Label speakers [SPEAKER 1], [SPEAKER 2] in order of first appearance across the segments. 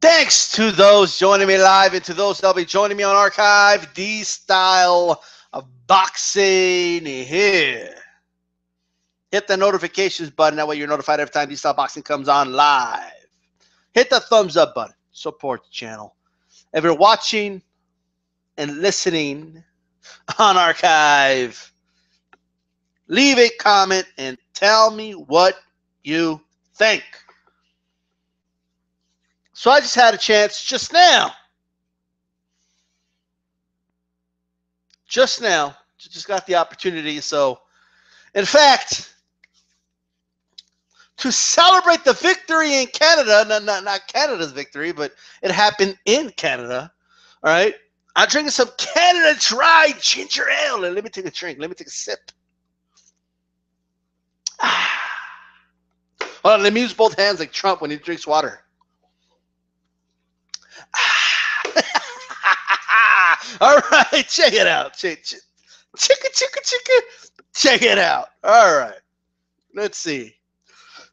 [SPEAKER 1] Thanks to those joining me live and to those that'll be joining me on archive. DStyleBoxing here. Hit the notifications button. That way you're notified every time DStyleBoxing comes on live. Hit the thumbs up button. Support the channel. If you're watching and listening on archive, leave a comment and tell me what you think. So I just had a chance just now. Just got the opportunity. So, in fact, to celebrate the victory in Canada, not Canada's victory, but it happened in Canada, all right? I'm drinking some Canada Dry ginger ale. And let me take a drink. Let me take a sip. Hold on, let me use both hands like Trump when he drinks water. All right, check it out. Check it out. All right, let's see.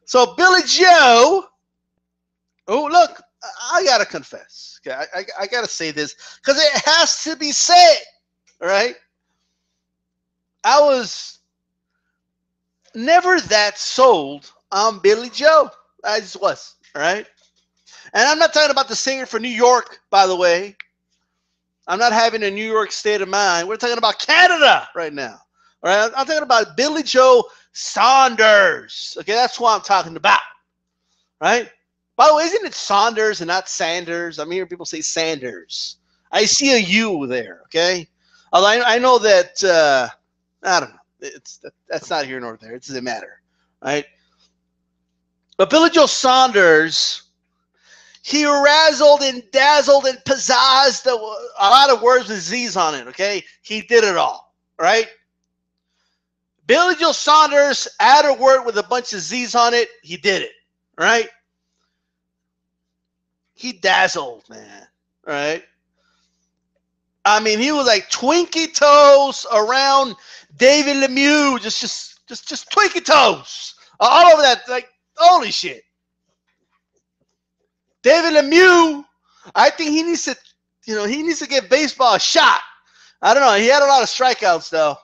[SPEAKER 1] So Billy Joe. Oh, look, I gotta confess. Okay, I gotta say this because it has to be said. All right, I was never that sold on Billy Joe. I just was. All right. And I'm not talking about the singer for New York, by the way. I'm not having a New York state of mind. We're talking about Canada right now. All right? I'm talking about Billy Joe Saunders. Okay, that's what I'm talking about. Right? By the way, isn't it Saunders and not Sanders? I'm hearing people say Sanders. I see a U there, okay? Although I know that, I don't know. That's not here nor there. It doesn't matter. Right? But Billy Joe Saunders, he razzled and dazzled and pizzazzed a lot of words with Z's on it, okay? He did it all right? Billy Joe Saunders, add a word with a bunch of Z's on it, he did it, right? He dazzled, man, right? I mean, he was like Twinkie toes around David Lemieux, just Twinkie toes all over that, like, holy shit. David Lemieux, I think he needs to, he needs to give baseball a shot. I don't know. He had a lot of strikeouts, though.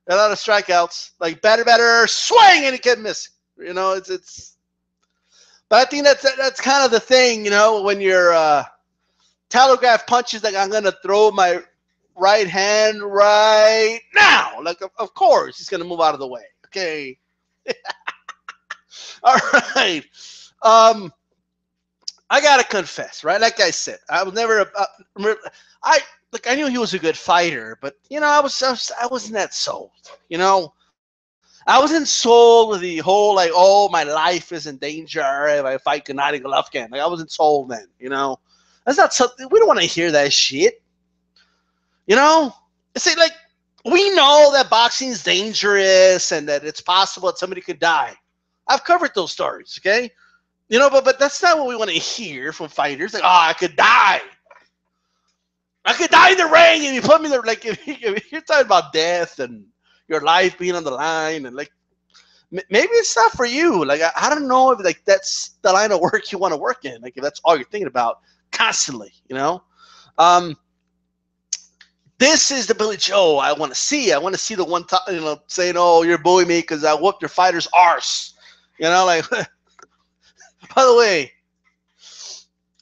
[SPEAKER 1] A lot of strikeouts. Like, batter, swing, and he kept missing. It's. But I think that's kind of the thing, when your telegraph punches, like, I'm going to throw my right hand right now. Like, of course, he's going to move out of the way. Okay. All right. I gotta confess, right? Like I said, I was never. I knew he was a good fighter, but I wasn't that sold. I wasn't sold with the whole like, oh, my life is in danger if I fight Gennady Golovkin. Like I wasn't sold then. That's not something we don't want to hear that shit. It's like we know that boxing is dangerous and that it's possible that somebody could die. I've covered those stories, okay? But that's not what we want to hear from fighters. Like, oh, I could die. I could die in the ring if you put me there. Like, if you're talking about death and your life being on the line, and like, maybe it's not for you. Like, I don't know if like that's the line of work you want to work in. Like, if that's all you're thinking about constantly, This is the Billy Joe I want to see. I want to see the one time, saying, "Oh, you're bullying me because I whooped your fighter's arse." Like. By the way,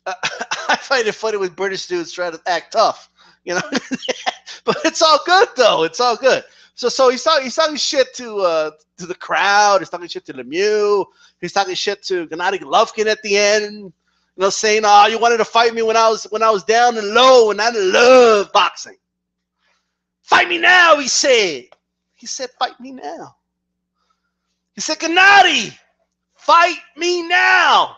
[SPEAKER 1] I find it funny when British dudes try to act tough, But it's all good though. It's all good. So he's talking shit to the crowd. He's talking shit to Lemieux. He's talking shit to Gennady Golovkin at the end. Saying, "Oh, you wanted to fight me when I was down and low, and I love boxing. Fight me now," he said. He said, "Fight me now." He said, "Gennady, fight me now."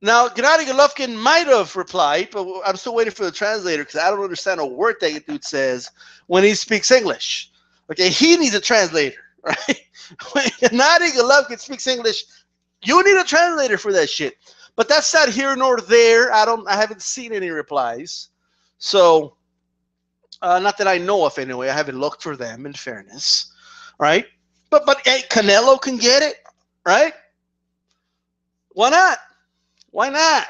[SPEAKER 1] Now, Gennady Golovkin might have replied, but I'm still waiting for the translator because I don't understand a word that dude says when he speaks English. Okay, he needs a translator, right? When Gennady Golovkin speaks English, you need a translator for that shit. But that's not here nor there. I haven't seen any replies. So, not that I know of anyway. I haven't looked for them, in fairness, right? But hey, Canelo can get it. Right? Why not? Why not?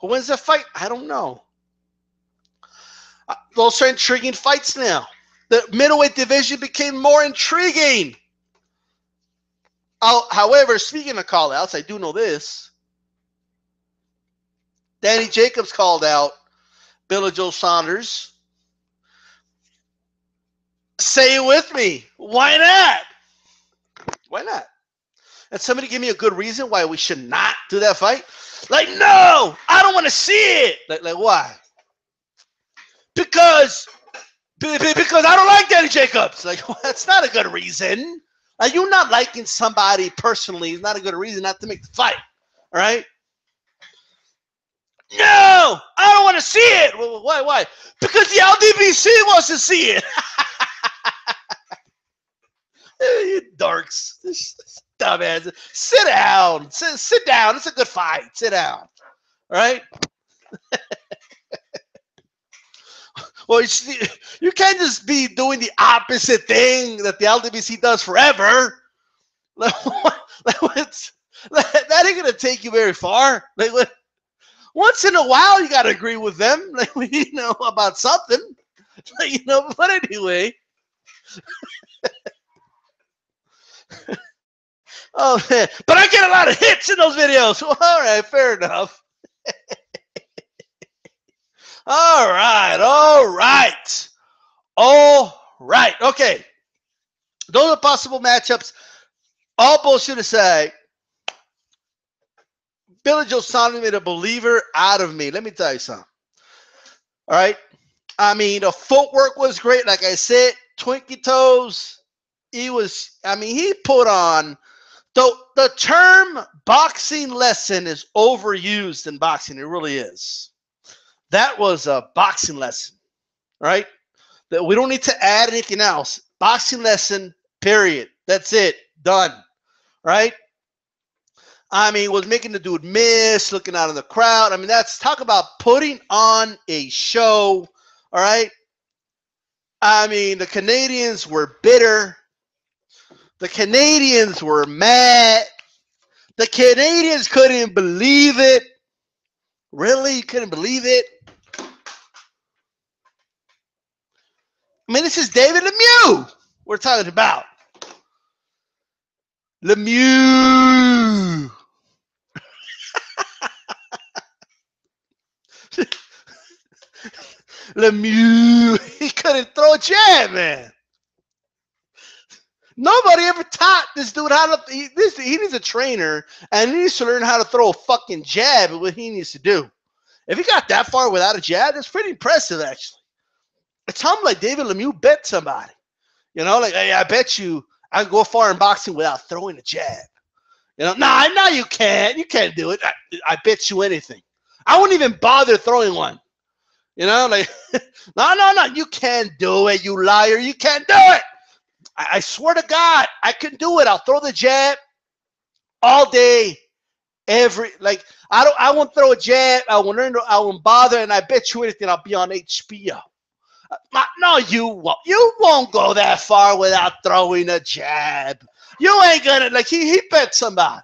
[SPEAKER 1] Who wins the fight? I don't know. Those are intriguing fights now. The middleweight division became more intriguing. However, speaking of call-outs, I do know this. Danny Jacobs called out Billy Joe Saunders. Say it with me. Why not? Why not? And somebody give me a good reason why we should not do that fight. Like, no, I don't want to see it. Like why? Because I don't like Danny Jacobs. Like, well, that's not a good reason. Like, you not liking somebody personally is not a good reason not to make the fight. All right? No, I don't want to see it. Well, why? Why? Because the LDBC wants to see it. You dorks. Dumbass. Sit down. Sit down. It's a good fight. Sit down. All right? Well, you can't just be doing the opposite thing that the LDBC does forever. That ain't going to take you very far. Once in a while, you got to agree with them, about something. But anyway. Oh, man. But I get a lot of hits in those videos. Well, all right, fair enough. All right. Okay. Those are possible matchups. All bullshit aside, Billy Joe Saunders made a believer out of me. Let me tell you something. All right. I mean, the footwork was great. Like I said, Twinkie toes. He put on. The term boxing lesson is overused in boxing. It really is. That was a boxing lesson, right? That we don't need to add anything else. Boxing lesson, period. That's it. Done, right? I mean, was making the dude miss, looking out in the crowd. I mean, talk about putting on a show, all right? I mean, the Canadians were bitter. The Canadians were mad. The Canadians couldn't believe it. Really? Couldn't believe it? I mean, this is David Lemieux we're talking about. Lemieux. Lemieux. He couldn't throw a jab, man. Nobody ever taught this dude how to. He needs a trainer, and he needs to learn how to throw a fucking jab. What he needs to do. If he got that far without a jab, that's pretty impressive, actually. It's something like David Lemieux bet somebody. Hey, I bet you I can go far in boxing without throwing a jab. No, you can't. You can't do it. I bet you anything. I wouldn't even bother throwing one. No, you can't do it, you liar. You can't do it. I swear to God, I can do it. I'll throw the jab all day, I won't throw a jab. I won't bother, and I bet you anything I'll be on HBO. No, you won't. You won't go that far without throwing a jab. You ain't gonna he bet somebody.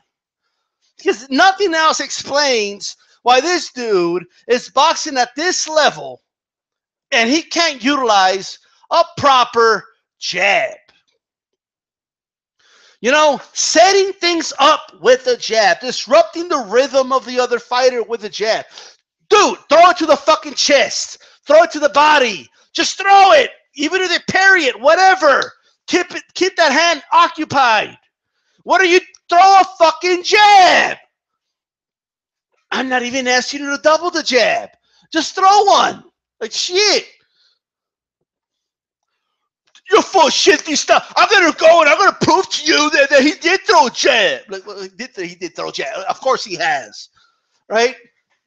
[SPEAKER 1] Because nothing else explains why this dude is boxing at this level and he can't utilize a proper jab. Setting things up with a jab, disrupting the rhythm of the other fighter with a jab. Dude, throw it to the fucking chest. Throw it to the body. Just throw it. Even if they parry it, whatever. Keep that hand occupied. What are you? Throw a fucking jab. I'm not even asking you to double the jab. Just throw one. Like shit. You're full of shitty stuff. I'm going to go and I'm going to prove to you that he did throw a jab. He did throw a jab. Of course he has. Right?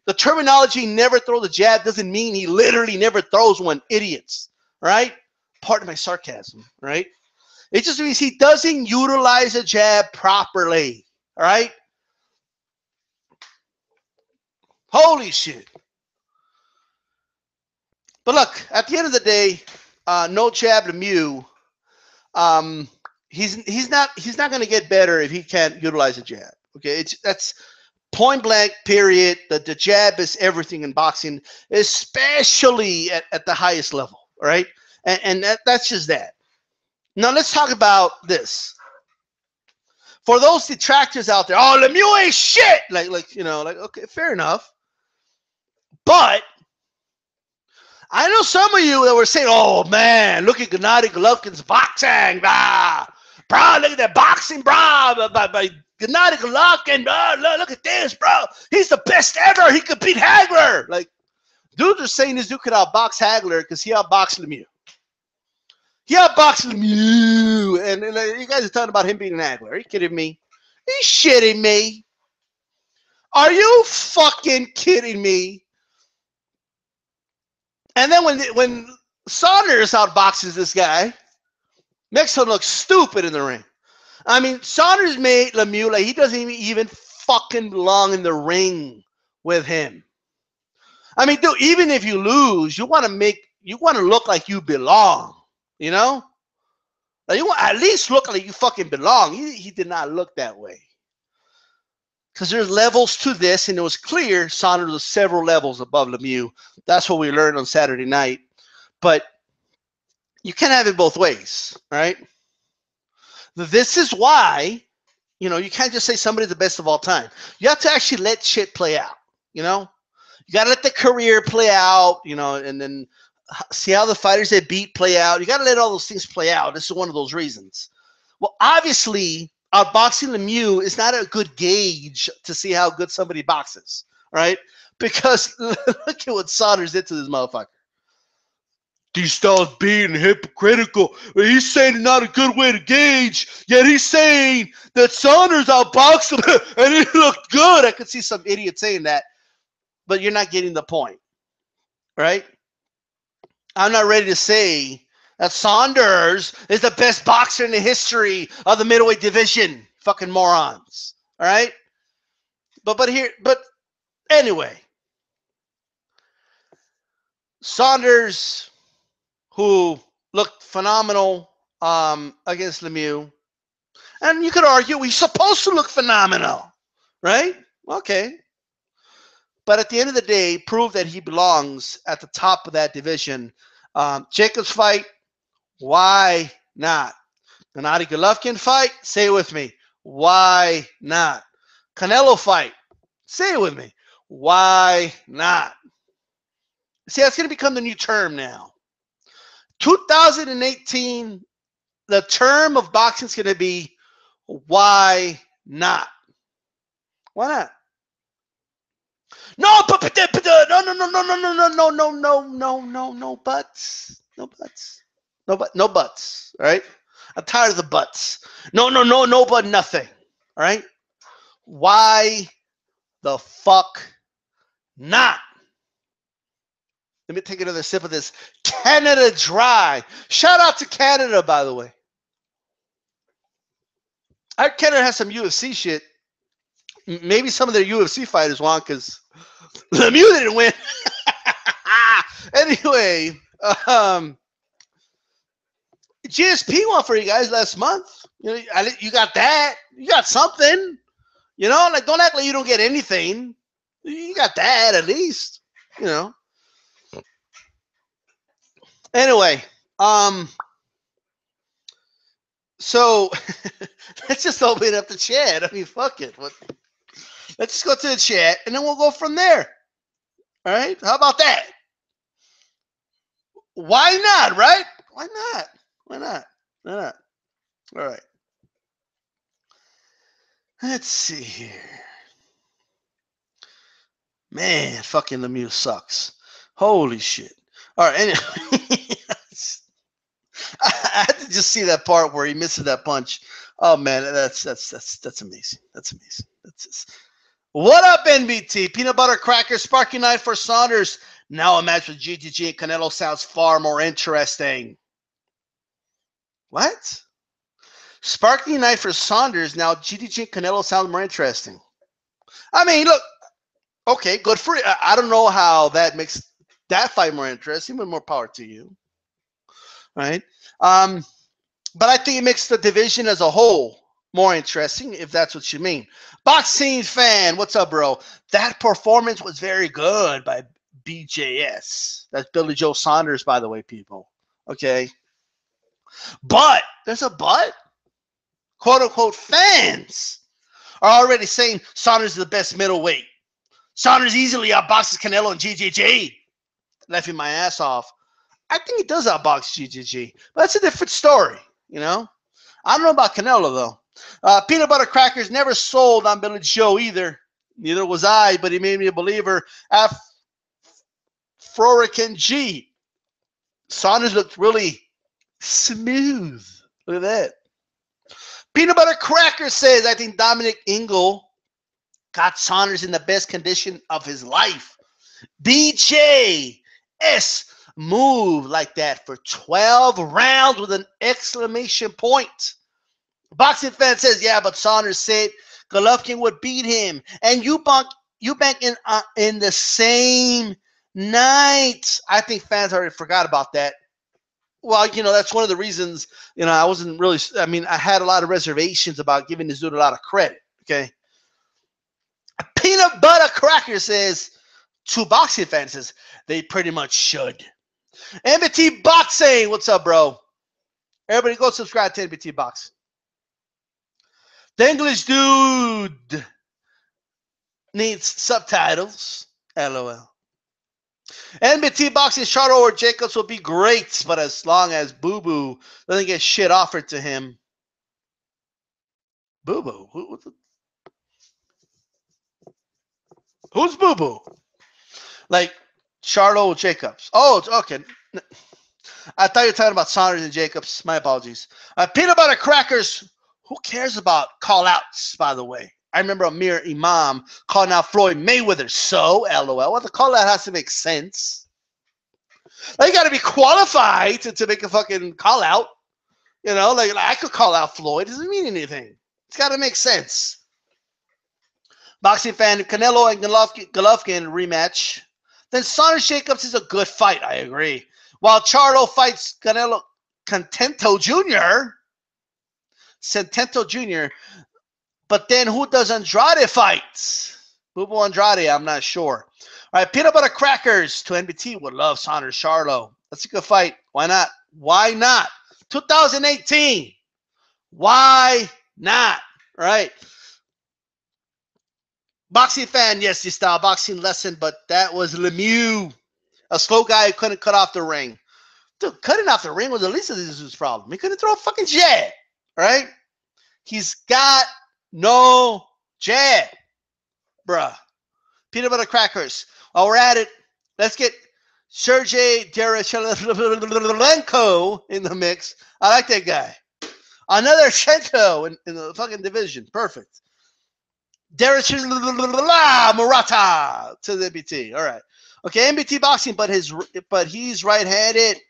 [SPEAKER 1] The terminology never throw the jab doesn't mean he literally never throws one. Idiots. Right? Pardon my sarcasm. Right? It just means he doesn't utilize a jab properly. All right? Holy shit. But look, at the end of the day, no jab Lemieux. He's not going to get better if he can't utilize a jab. Okay, that's point blank, period. The jab is everything in boxing, especially at the highest level, right? And that's just that. Now let's talk about this. For those detractors out there, oh, Lemieux ain't shit. Like you know, like okay, fair enough. But I know some of you that were saying, oh man, look at Gennady Golovkin's boxing, blah. Bro, look at that boxing, bro, by Gennady Golovkin, bro, look at this, bro. He's the best ever. He could beat Hagler. Like, dudes are saying this dude could outbox Hagler because he outboxed Lemieux. He outboxed Lemieux. And you guys are talking about him beating Hagler. Are you kidding me? Are you shitting me? Are you fucking kidding me? And then when Saunders outboxes this guy, makes him look stupid in the ring. I mean, Saunders made Lemieux like he doesn't even fucking belong in the ring with him. I mean, dude, even if you lose, you want to look like you belong, you know? Like you want at least look like you fucking belong. He did not look that way. Because there's levels to this, and it was clear Saunders was several levels above Lemieux. That's what we learned on Saturday night. But you can't have it both ways, right? This is why, you know, you can't just say somebody's the best of all time. You have to actually let shit play out, you know? You got to let the career play out, you know, and then see how the fighters they beat play out. You got to let all those things play out. This is one of those reasons. Well, obviously, outboxing Lemieux is not a good gauge to see how good somebody boxes, right? Because look at what Saunders did to this motherfucker. DStyle's being hypocritical. He's saying it's not a good way to gauge, yet he's saying that Saunders outboxed him and it looked good. I could see some idiot saying that, but you're not getting the point, right? I'm not ready to say that Saunders is the best boxer in the history of the middleweight division. Fucking morons, all right? But anyway, Saunders, who looked phenomenal against Lemieux. And you could argue he's supposed to look phenomenal, right? Okay. But at the end of the day, prove that he belongs at the top of that division. Jacobs fight, why not? Gennady Golovkin fight, say it with me. Why not? Canelo fight, say it with me. Why not? See, that's going to become the new term now. 2018, the term of boxing is going to be, why not? Why not? No, but no buts. No buts. No buts. All right? I'm tired of the buts. No, but nothing. All right? Why the fuck not? Let me take another sip of this Canada Dry. Shout out to Canada, by the way. Canada has some UFC shit. Maybe some of their UFC fighters want because Lemieux didn't win. Anyway, GSP won for you guys last month. You know, you got that. You got something. You know, like don't act like you don't get anything. You got that at least. You know. Anyway, so let's just open up the chat. I mean, fuck it. Let's just go to the chat, and then we'll go from there. All right? How about that? Why not, right? Why not? Why not? Why not? All right. Let's see here. Man, fucking Lemieux sucks. Holy shit. All right, anyway. I had to just see that part where he misses that punch. Oh man, that's amazing. That's amazing. That's just... What up, NBT? Peanut butter cracker, sparking night for Saunders. Now a match with GTG and Canelo sounds far more interesting. What? Sparking night for Saunders. Now GTG and Canelo sounds more interesting. I mean, look. Okay, good for you. I don't know how that makes that fight more interesting, but more power to you. Right? But I think it makes the division as a whole more interesting, if that's what you mean. Boxing fan, what's up, bro? That performance was very good by BJS. That's Billy Joe Saunders, by the way, people. Okay. But, there's a but. Quote unquote fans are already saying Saunders is the best middleweight. Saunders easily outboxes Canelo and GGG. Laughing my ass off. I think he does outbox GGG, but that's a different story, you know? I don't know about Canelo, though. Peanut butter crackers never sold on Billy Joe either. Neither was I, but he made me a believer. Florican G. Saunders looked really smooth. Look at that. Peanut butter cracker says, I think Dominic Ingle got Saunders in the best condition of his life. BJS move like that for 12 rounds with an exclamation point. Boxing fan says, yeah, but Saunders said Golovkin would beat him, and you bank in the same night. I think fans already forgot about that. Well, you know, that's one of the reasons, you know, I wasn't really, I mean, I had a lot of reservations about giving this dude a lot of credit, okay? Peanut butter cracker says, to boxing fans says, they pretty much should. MBT Boxing, what's up, bro? Everybody go subscribe to MBT Boxing. The English dude needs subtitles. LOL. NBT Boxing Charlo or Jacobs will be great, but as long as Boo Boo doesn't get shit offered to him. Boo Boo? Who's Boo Boo? Like Charlo or Jacobs. Oh, okay. I thought you were talking about Saunders and Jacobs. My apologies. Peanut butter crackers. Who cares about call-outs, by the way? I remember Amir Imam calling out Floyd Mayweather. So, LOL. Well, the call-out has to make sense. Like, you got to be qualified to make a fucking call-out. You know, like I could call out Floyd. It doesn't mean anything. It's got to make sense. Boxing fan, Canelo and Golovkin rematch. Then Saunders Jacobs is a good fight. I agree. While Charlo fights Canelo Centeno Jr., but then who does Andrade fight? Bubo Andrade, I'm not sure. All right, peanut butter crackers to NBT would love Saunders Charlo. That's a good fight. Why not? Why not? 2018. Why not? All right. Boxing fan, yes, the style boxing lesson, but that was Lemieux, a slow guy who couldn't cut off the ring. Dude, cutting off the ring was the least of his problem. He couldn't throw a fucking jab, right? He's got no jab, bruh. Peanut butter crackers. While we're at it, let's get Sergey Derevyanchenko in the mix. I like that guy. Another Shenko in the fucking division. Perfect. Murata to the MBT. All right. Okay, MBT boxing, but he's right-handed.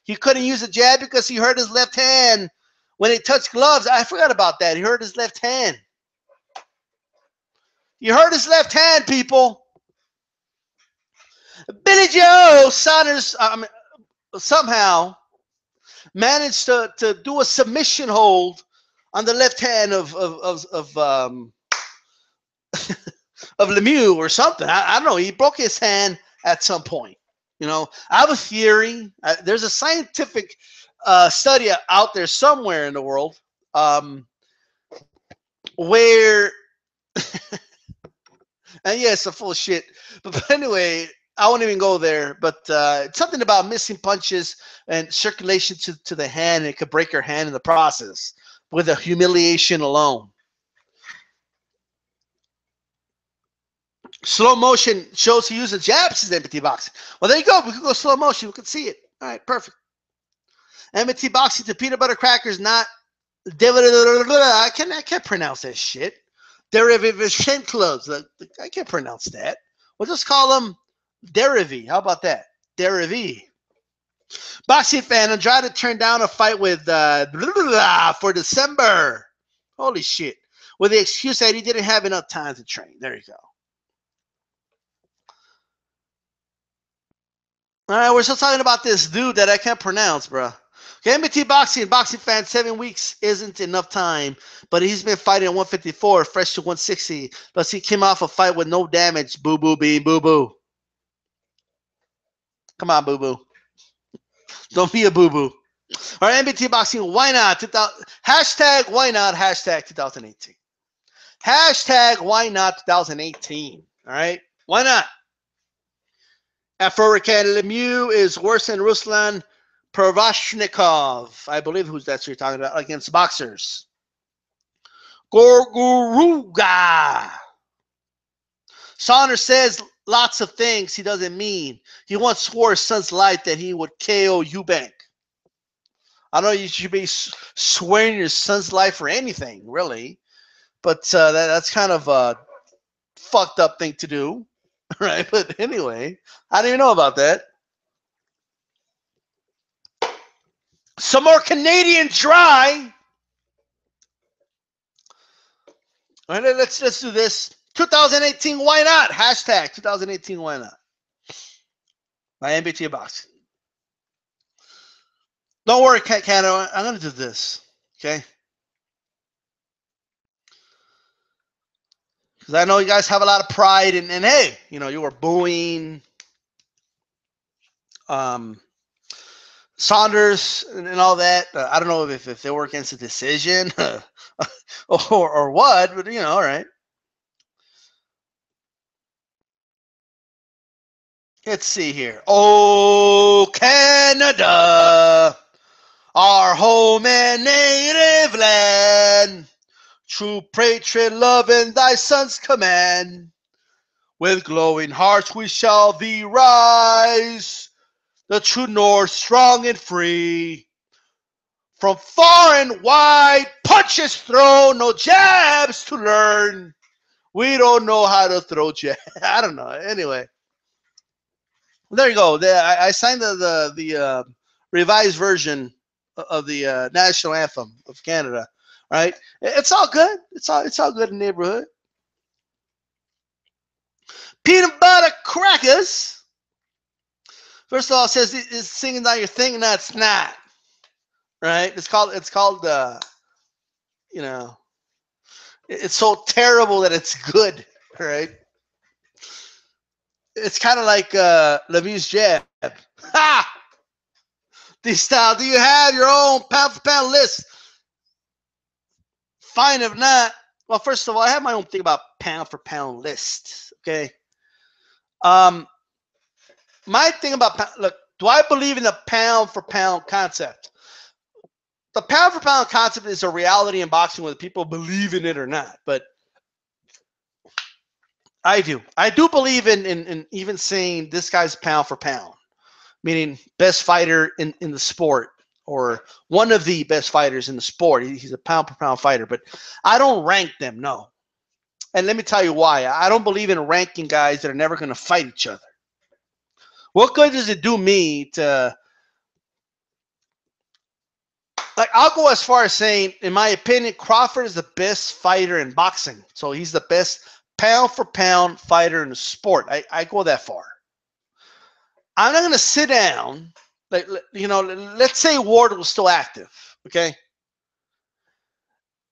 [SPEAKER 1] He couldn't use a jab because he hurt his left hand when he touched gloves. I forgot about that. He hurt his left hand. He hurt his left hand, people. Billy Joe Saunders somehow managed to do a submission hold on the left hand of Lemieux or something. I don't know. He broke his hand at some point. You know, I have a theory. There's a scientific study out there somewhere in the world where, and yeah, it's a full shit. But anyway, I won't even go there. But it's something about missing punches and circulation to the hand. And it could break your hand in the process with a humiliation alone. Slow motion shows he uses jabs in MBT boxing. Well, there you go. We could go slow motion. We could see it. All right, perfect. MBT boxing to peanut butter crackers, not I can't pronounce that shit. Derivyanchenko. I can't pronounce that. We'll just call them Derivy. How about that? Derivy. Boxing fan, Andrade turned down a fight with for December. Holy shit. With the excuse that he didn't have enough time to train. There you go. All right, we're still talking about this dude that I can't pronounce, bro. Okay, MBT Boxing, boxing fans, 7 weeks isn't enough time, but he's been fighting at 154, fresh to 160. Plus, he came off a fight with no damage. Boo, boo, bean, boo, boo. Come on, boo, boo. Don't be a boo, boo. All right, MBT Boxing, why not? Hashtag why not? Hashtag 2018. Hashtag why not 2018. All right, why not? Afro Lemieux is worse than Ruslan Pervashnikov. I believe that's who you're talking about, against boxers. Gorguruga. Saunders says lots of things he doesn't mean. He once swore his son's life that he would KO Eubank. I know you should be swearing your son's life for anything, really. But that's kind of a fucked up thing to do. Right? But anyway, I didn't even know about that. Some more Canadian dry. All right, let's do this. 2018, why not? Hashtag 2018, why not? My MBT Boxing. Don't worry, Canada. I'm going to do this, okay? Because I know you guys have a lot of pride, and hey, you know, you were booing Saunders and all that. I don't know if they were against a decision or what, but, you know, all right. Let's see here. Oh, Canada, our home and native land, true patriot love in thy son's command. With glowing hearts we shall thee rise, the true north, strong and free. From far and wide, punches thrown, no jabs to learn. We don't know how to throw jabs. I don't know. Anyway. There you go. I signed the revised version of the national anthem of Canada. All right, it's all good. It's all good in the neighborhood. Peanut butter crackers. First of all, it says it's singing not your thing. No, it's not. Right? It's called. You know, it's so terrible that it's good. Right? It's kind of like Lemieux's jab. Ha! DStyle, do you have your own pound for pound list? Fine if not. Well, first of all, I have my own thing about pound for pound list. Okay. My thing about look, do I believe in the pound for pound concept? The pound for pound concept is a reality in boxing, whether people believe in it or not. But I do. I do believe in even saying this guy's pound for pound, meaning best fighter in the sport, or one of the best fighters in the sport. He's a pound per pound fighter, but I don't rank them, no. And let me tell you why. I don't believe in ranking guys that are never going to fight each other. What good does it do me to, like, I'll go as far as saying, in my opinion, Crawford is the best fighter in boxing. So he's the best pound for pound fighter in the sport. I go that far. I'm not going to sit down, like, you know, let's say Ward was still active, okay?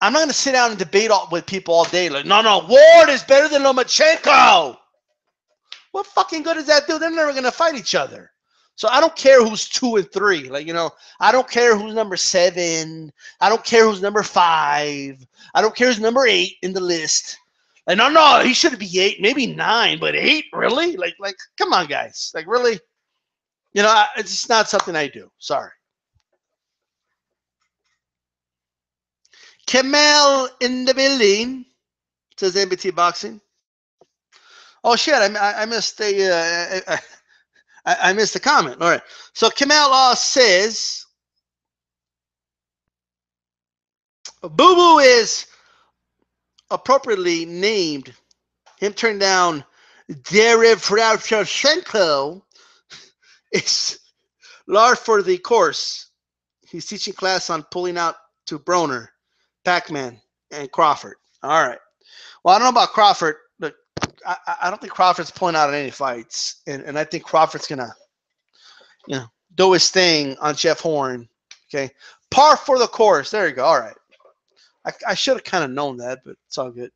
[SPEAKER 1] I'm not going to sit down and debate with people all day. Like, no, Ward is better than Lomachenko. What fucking good does that do? They're never going to fight each other. So I don't care who's 2 and 3. Like, you know, I don't care who's number 7. I don't care who's number 5. I don't care who's number 8 in the list. Like, no, he should be 8, maybe 9, but 8, really? Like, come on, guys. Like, really? You know, it's just not something I do. Sorry. Kemal in the building, says MBT Boxing. Oh shit! I missed I missed the comment. All right. So Kemal says, Boo Boo is appropriately named. Him turning down Derevyanchenko is large for the course. He's teaching class on pulling out to Broner, Pac-Man, and Crawford. All right. Well, I don't know about Crawford, but I don't think Crawford's pulling out in any fights. And I think Crawford's going to, you know, do his thing on Jeff Horn Okay, par for the course. There you go. All right. I should have kind of known that, but it's all good.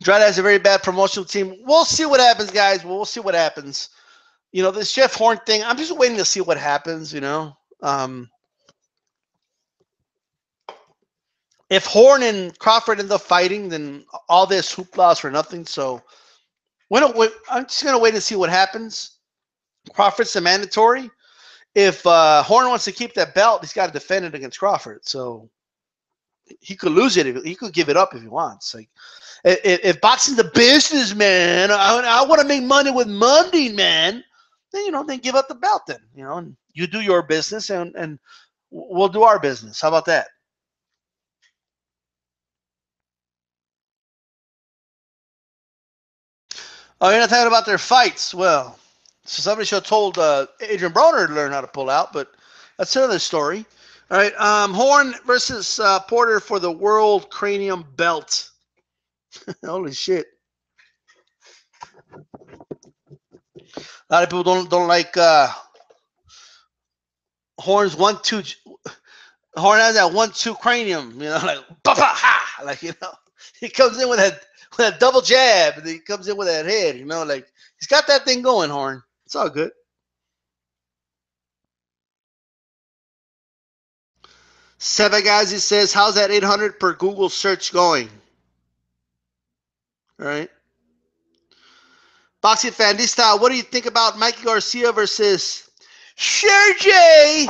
[SPEAKER 1] Andrade has a very bad promotional team. We'll see what happens, guys. We'll see what happens. You know, this Jeff Horn thing, I'm just waiting to see what happens, you know. If Horn and Crawford end up fighting, then all this hoopla is for nothing. So I'm just going to wait and see what happens. Crawford's a mandatory. If Horn wants to keep that belt, he's got to defend it against Crawford. So he could lose it. He could give it up if he wants. Like, if boxing's the business, man, I want to make money with Monday, man. Then, you know, then give up the belt then, you know, and you do your business and we'll do our business. How about that? Oh, you're not talking about their fights. Well, so somebody should have told Adrian Broner to learn how to pull out, but that's another story. All right, Horn versus Porter for the World Cranium Belt. Holy shit. A lot of people don't like Horn's 1-2. Horn has that 1-2 cranium, you know, like ha, like, you know, he comes in with a double jab, and he comes in with that head, you know, like he's got that thing going, Horn. It's all good. Seven guys, he says, how's that 800 per Google search going? All right. Boxing fan, this style, what do you think about Mikey Garcia versus Sergey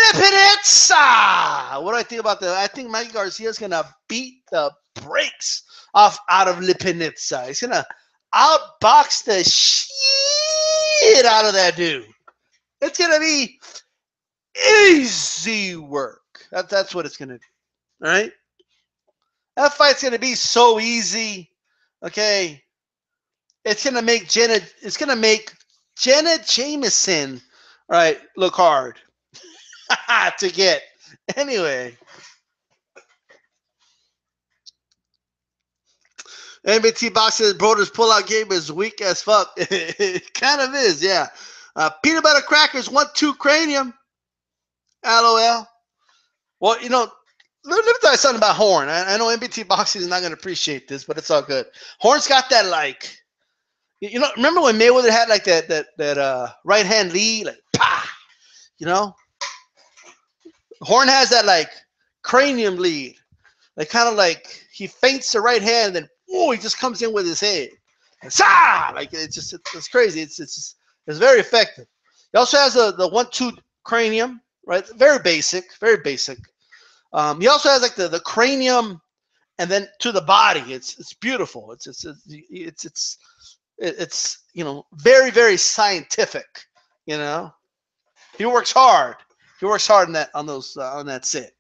[SPEAKER 1] Lipinetsa? What do I think about that? I think Mikey Garcia is going to beat the brakes out of Lipinetsa. He's going to outbox the shit out of that dude. It's going to be easy work. That's what it's going to be. All right? That fight's going to be so easy. Okay? It's going to make Jenna Jameson, all right, look hard to get. Anyway. NBT Boxing's Broder's pullout game is weak as fuck. It kind of is, yeah. Peanut butter crackers, 1-2 cranium. LOL. Well, you know, let me tell you something about Horn. I know NBT Boxing is not going to appreciate this, but it's all good. Horn's got that, like, you know, remember when Mayweather had like that right hand lead, like, pah, you know? Horn has that like cranium lead, like kind of like he feints the right hand, and then he just comes in with his head, and, like it's crazy. It's very effective. He also has the 1-2 cranium, right? Very basic, very basic. He also has like the cranium, and then to the body. It's beautiful. It's you know, very, very scientific. You know, he works hard. He works hard on that set.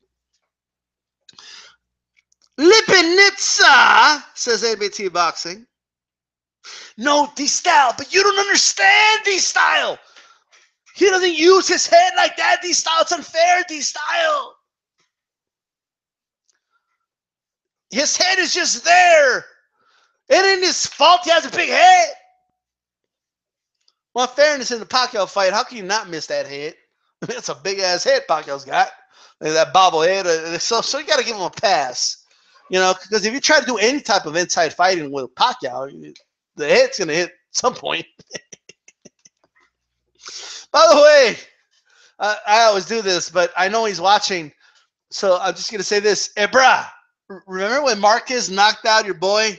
[SPEAKER 1] Lipinetsa, says ABT Boxing. No, D-Style, but you don't understand D-Style. He doesn't use his head like that, D-Style. It's unfair, D-Style. His head is just there. It ain't his fault he has a big head. Well, in fairness, in the Pacquiao fight, how can you not miss that head? That's a big-ass head Pacquiao's got. Like that bobblehead. So you got to give him a pass. You know, because if you try to do any type of inside fighting with Pacquiao, the head's going to hit some point. By the way, I always do this, but I know he's watching, so I'm just going to say this. Hey, brah, remember when Marquez knocked out your boy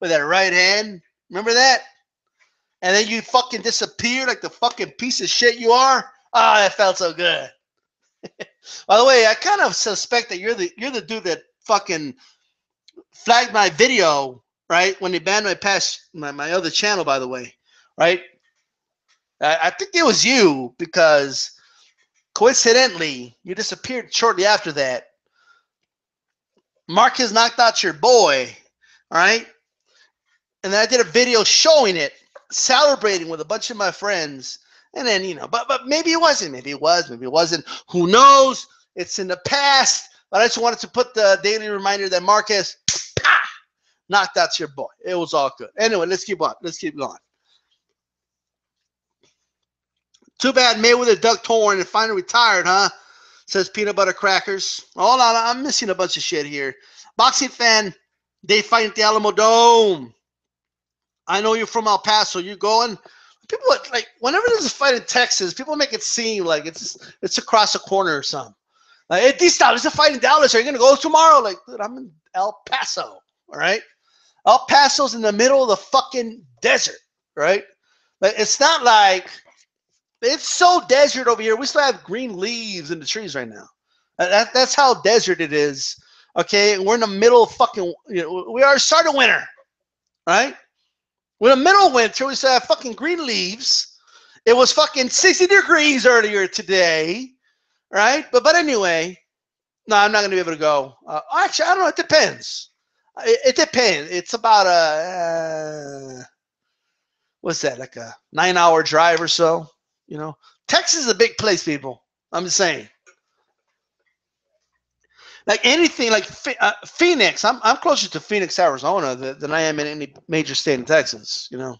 [SPEAKER 1] with that right hand? Remember that? And then you fucking disappeared like the fucking piece of shit you are? Oh, that felt so good. By the way, I kind of suspect that you're the dude that fucking flagged my video, right? When they banned my other channel, by the way, right? I think it was you, because coincidentally, you disappeared shortly after that. Marquez knocked out your boy, all right? And then I did a video showing it, celebrating with a bunch of my friends. And then, you know, but maybe it wasn't. Maybe it was. Maybe it wasn't. Who knows? It's in the past. But I just wanted to put the daily reminder that Marquez knocked out your boy. It was all good. Anyway, let's keep on. Let's keep going. Too bad Mayweather ducked Torn and finally retired, huh? Says Peanut Butter Crackers. Hold on, I'm missing a bunch of shit here. Boxing fan, they fight at the Alamo Dome. I know you're from El Paso. You going? People like whenever there's a fight in Texas, people make it seem like it's across the corner or something. Like, hey, D-Style, there's a fight in Dallas. Are you gonna go tomorrow? Like, dude, I'm in El Paso. All right, El Paso's in the middle of the fucking desert, right? Like, it's not like it's so desert over here. We still have green leaves in the trees right now. That's how desert it is. Okay, we're in the middle of fucking. We are starting winter, right? We're in the middle of winter. We still have fucking green leaves. It was fucking 60 degrees earlier today, right? But anyway, no, I'm not gonna be able to go. Actually, I don't know. It depends. It depends. It's about what's that? Like a 9-hour drive or so. You know, Texas is a big place, people. I'm just saying. Like anything, like Phoenix, I'm closer to Phoenix, Arizona than I am in any major state in Texas, you know.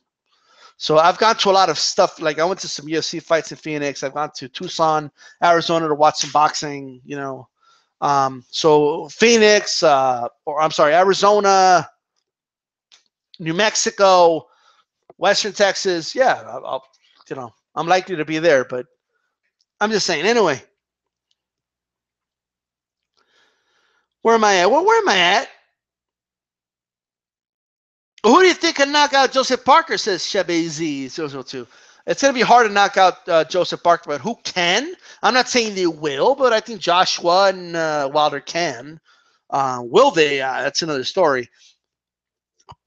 [SPEAKER 1] So I've gone to a lot of stuff. Like I went to some UFC fights in Phoenix. I've gone to Tucson, Arizona to watch some boxing, you know. So Phoenix, or I'm sorry, Arizona, New Mexico, Western Texas. Yeah, I'll you know, I'm likely to be there, but I'm just saying. Anyway. Where am I at? Where am I at? Who do you think can knock out Joseph Parker, says Shebezi002. It's going to be hard to knock out Joseph Parker, but who can? I'm not saying they will, but I think Joshua and Wilder can. Will they? That's another story.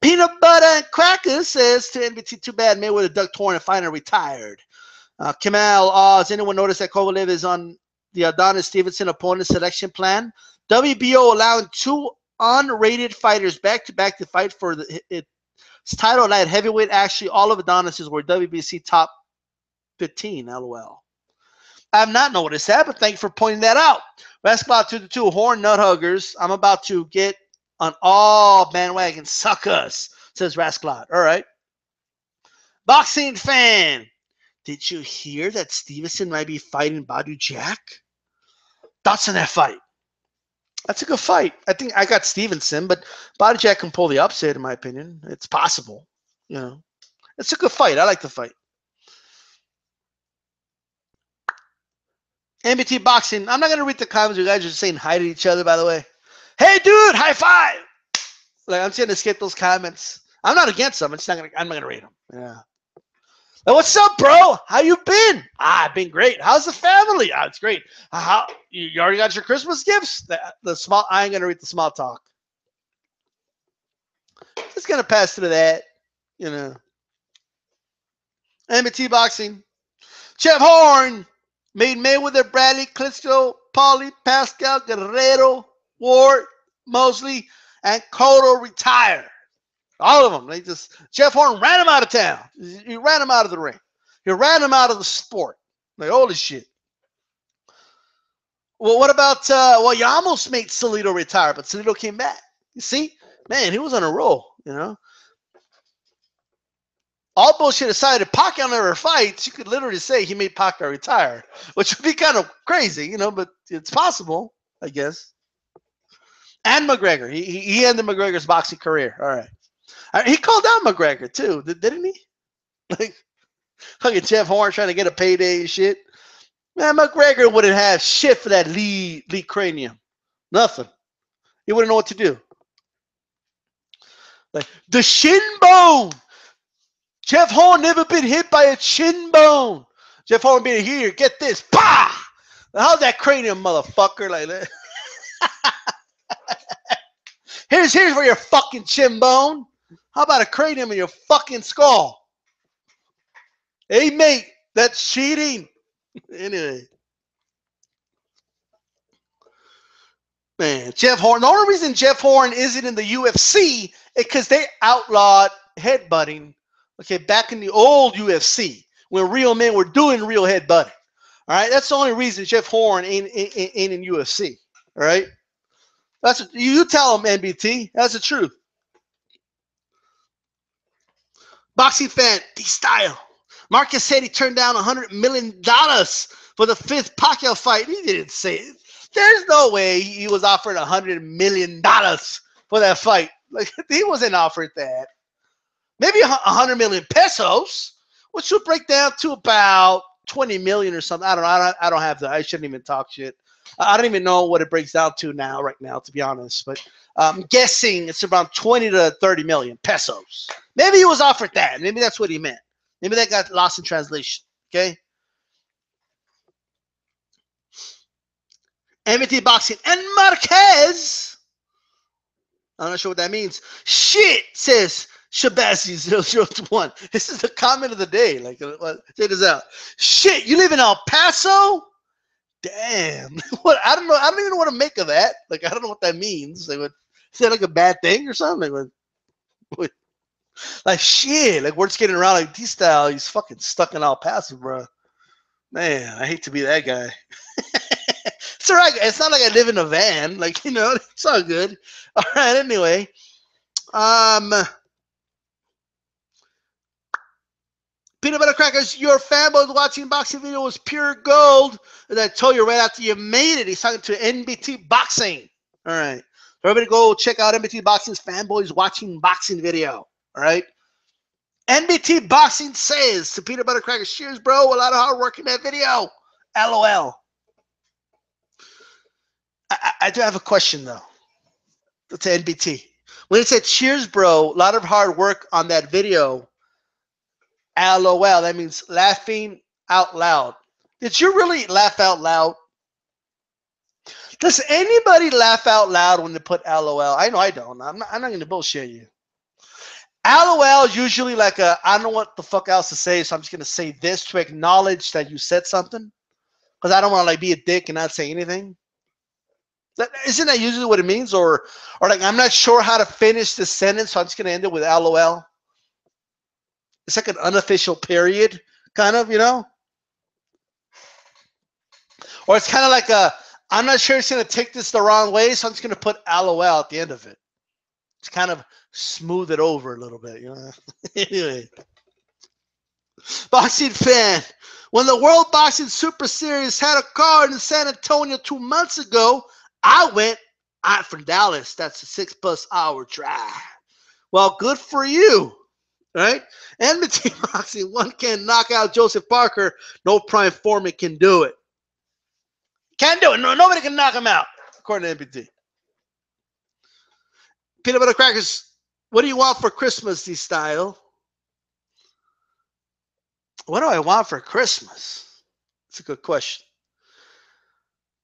[SPEAKER 1] Peanut Butter and Crackers says to NBT, too bad Mayweather ducked Torn and finally retired. Kamal Oz, anyone notice that Kovalev is on the Adonis Stevenson opponent selection plan? WBO allowing 2 unrated fighters back-to-back to fight for its title light heavyweight. Actually, all of Adonis's were WBC top 15. LOL. I have not noticed that, but thank you for pointing that out. Rascalot 222, Horn Nut Huggers. I'm about to get on all bandwagon suckers, says Rascalot. All right. Boxing fan. Did you hear that Stevenson might be fighting Badu Jack? Thoughts on that fight? That's a good fight. I think I got Stevenson, but Badu Jack can pull the upset, in my opinion. It's possible. You know, it's a good fight. I like the fight. MBT Boxing. I'm not going to read the comments. You guys are just saying hi to each other, by the way. Hey, dude, high five. Like, I'm just going to skip those comments. I'm not against them. I'm not gonna read them. Yeah. Hey, what's up, bro? How you been? I've been great. How's the family? It's great. How you already got your Christmas gifts? The small. I ain't gonna read the small talk. Just gonna pass through that. You know. MBT Boxing. Jeff Horn made Mayweather, Bradley, Klitschko, Paulie, Pascal, Guerrero, Ward, Mosley, and Cotto retire. All of them. Jeff Horn ran him out of town. He ran him out of the ring. He ran him out of the sport. Like, holy shit. Well, what about, you almost made Salido retire, but Salido came back. You see? Man, he was on a roll, you know? All bullshit aside, if Pacquiao never fights, you could literally say he made Pacquiao retire, which would be kind of crazy, you know, but it's possible, I guess. And McGregor. He ended McGregor's boxing career. All right. He called out McGregor too, didn't he? Like, fucking Jeff Horn trying to get a payday and shit. Man, McGregor wouldn't have shit for that Lee cranium. Nothing. He wouldn't know what to do. Like, the shin bone. Jeff Horn never been hit by a shin bone. Jeff Horn being here, get this. Bah! How's that cranium, motherfucker? Like that. Here's for your fucking shin bone. How about a cranium in your fucking skull? Hey, mate, that's cheating. Anyway. Man, Jeff Horn. The only reason Jeff Horn isn't in the UFC is because they outlawed headbutting, okay, back in the old UFC when real men were doing real headbutting. All right? That's the only reason Jeff Horn ain't in UFC. All right? You tell him, NBT. That's the truth. Boxing fan, D-Style. Marcus said he turned down $100 million for the 5th Pacquiao fight. He didn't say it. There's no way he was offered $100 million for that fight. Like, he wasn't offered that. Maybe 100 million pesos, which would break down to about 20 million or something. I don't know. I don't have that. I shouldn't even talk shit. I don't even know what it breaks down to right now, to be honest. But I'm guessing it's around 20 to 30 million pesos. Maybe he was offered that. Maybe that's what he meant. Maybe that got lost in translation. Okay. MT Boxing and Marquez. I'm not sure what that means. Shit, says Shabazzy001. This is the comment of the day. Like, check this out. Shit, you live in El Paso? Damn. What? I don't know. I don't even know what to make of that. Like, I don't know what that means. Like, is that like a bad thing or something? Like shit. Like, words getting around like D-Style. He's fucking stuck in El Paso, bro. Man, I hate to be that guy. It's all right. It's not like I live in a van. Like, you know, it's all good. All right. Anyway, Peanut Butter Crackers, your fanboys watching boxing video was pure gold. As I told you right after you made it, he's talking to NBT Boxing. All right. Everybody go check out NBT Boxing's fanboys watching boxing video. All right. NBT Boxing says to Peanut Butter Crackers, cheers, bro. A lot of hard work in that video. LOL. I do have a question, though. That's NBT. When it said, cheers, bro, a lot of hard work on that video. LOL. That means laughing out loud. Did you really laugh out loud? Does anybody laugh out loud when they put LOL? I know I don't. I'm not going to bullshit you. LOL is usually like I don't know what the fuck else to say, so I'm just going to say this to acknowledge that you said something. Because I don't want to like be a dick and not say anything. Isn't that usually what it means? Or like, I'm not sure how to finish this sentence, so I'm just going to end it with LOL. It's like an unofficial period, kind of, you know? Or it's kind of like I'm not sure it's going to take this the wrong way, so I'm just going to put LOL at the end of it. It's kind of smooth it over a little bit, you know? Anyway. Boxing fan. When the World Boxing Super Series had a card in San Antonio 2 months ago, I went from Dallas. That's a 6+ hour drive. Well, good for you, right? NBT Boxing, one can knock out Joseph Parker. No prime foreman can do it. Can't do it. No, nobody can knock him out, according to NBT. Peanut Butter Crackers, what do you want for Christmas, D-Style? What do I want for Christmas? That's a good question.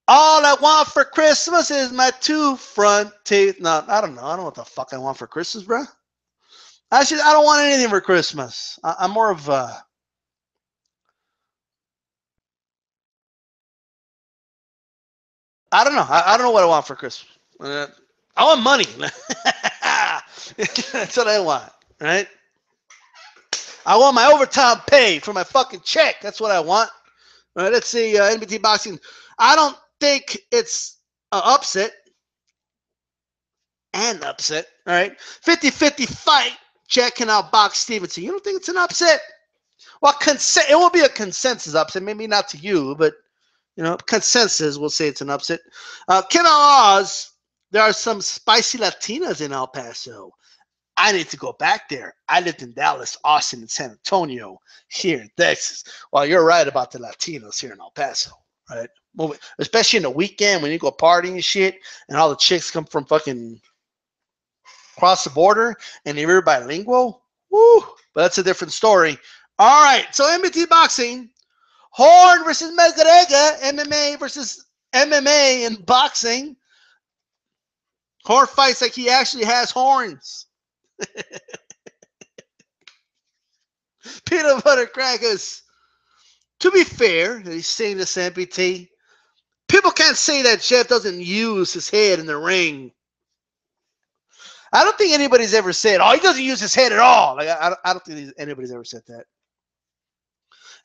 [SPEAKER 1] All I want for Christmas is my 2 front teeth. No, I don't know. I don't know what the fuck I want for Christmas, bro. Actually, I don't want anything for Christmas. I'm more of a... I don't know. I don't know what I want for Christmas. I want money. That's what I want, right? I want my overtime pay for my fucking check. That's what I want. All right, let's see. NBT Boxing. I don't think it's an upset. An upset. All right. 50-50 fight. Checking out Box Stevenson. You don't think it's an upset? Well, it will be a consensus upset. Maybe not to you, but, you know, consensus will say it's an upset. Ken Oz. There are some spicy Latinas in El Paso. I need to go back there. I lived in Dallas, Austin, and San Antonio, here in Texas. Well, you're right about the Latinos here in El Paso, right? Especially in the weekend when you go partying and shit, and all the chicks come from fucking across the border, and they're bilingual. Woo! But that's a different story. All right, so MBT Boxing, Horn versus McGregor, MMA versus MMA in boxing. Horn fights like he actually has horns. Peanut Butter Crackers. To be fair, he's saying this MBT. People can't say that Jeff doesn't use his head in the ring. I don't think anybody's ever said, oh, he doesn't use his head at all. Like I don't think anybody's ever said that.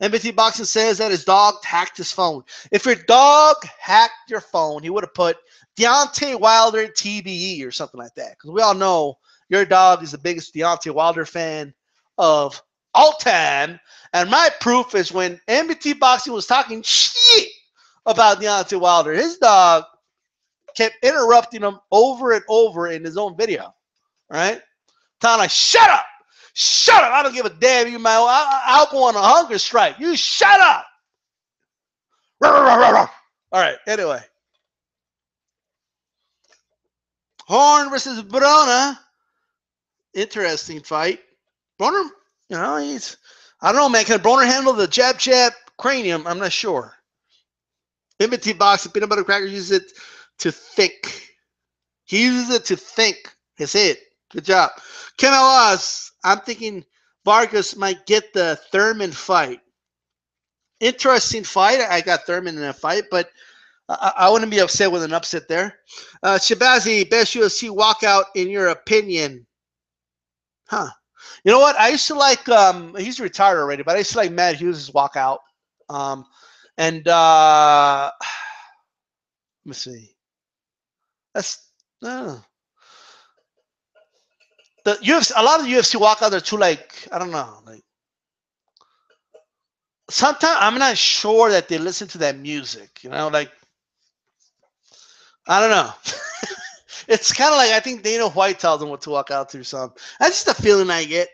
[SPEAKER 1] MBT Boxing says that his dog hacked his phone. If your dog hacked your phone, he would have put Deontay Wilder TBE or something like that. Because we all know your dog is the biggest Deontay Wilder fan of all time. And my proof is when MBT Boxing was talking shit about Deontay Wilder, his dog kept interrupting him over and over in his own video, right? Telling like, shut up, shut up. I don't give a damn. You might, I'll go on a hunger strike. You shut up. All right. Anyway, Horn versus Brona. Interesting fight. Broner, you know, I don't know, man. Can Broner handle the jab cranium? I'm not sure. MBT Boxing, peanut butter cracker uses it to think. He uses it to think. That's it. Good job. Ken Oz, I'm thinking Vargas might get the Thurman fight. Interesting fight. I got Thurman in that fight, but I wouldn't be upset with an upset there. Shabazi, best UFC walkout in your opinion? Huh. You know what? I used to like, he's retired already, but I used to like Matt Hughes' walkout. Let me see. That's, the UFC, a lot of the UFC walkouts are too, like, I don't know, like, sometimes I'm not sure that they listen to that music, you know, like, I don't know. It's kind of like, I think Dana White tells them what to walk out to or something. That's just the feeling I get.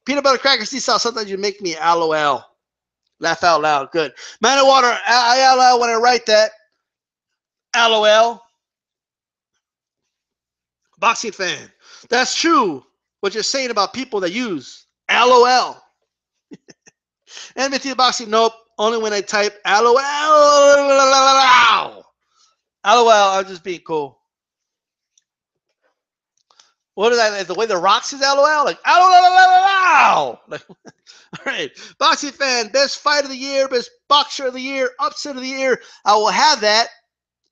[SPEAKER 1] Peanut butter crackers, Seesaw, sometimes you make me LOL. Laugh out loud. Good. Man of water, I LOL when I write that. LOL. Boxing fan. That's true. What you're saying about people that use LOL. NBT Boxing, nope. Only when I type LOL. LOL, I'm just being cool. What is that? The way the Rock says LOL? Like, LOL. Like, all right. Boxing fan, best fight of the year, best boxer of the year, upset of the year. I will have that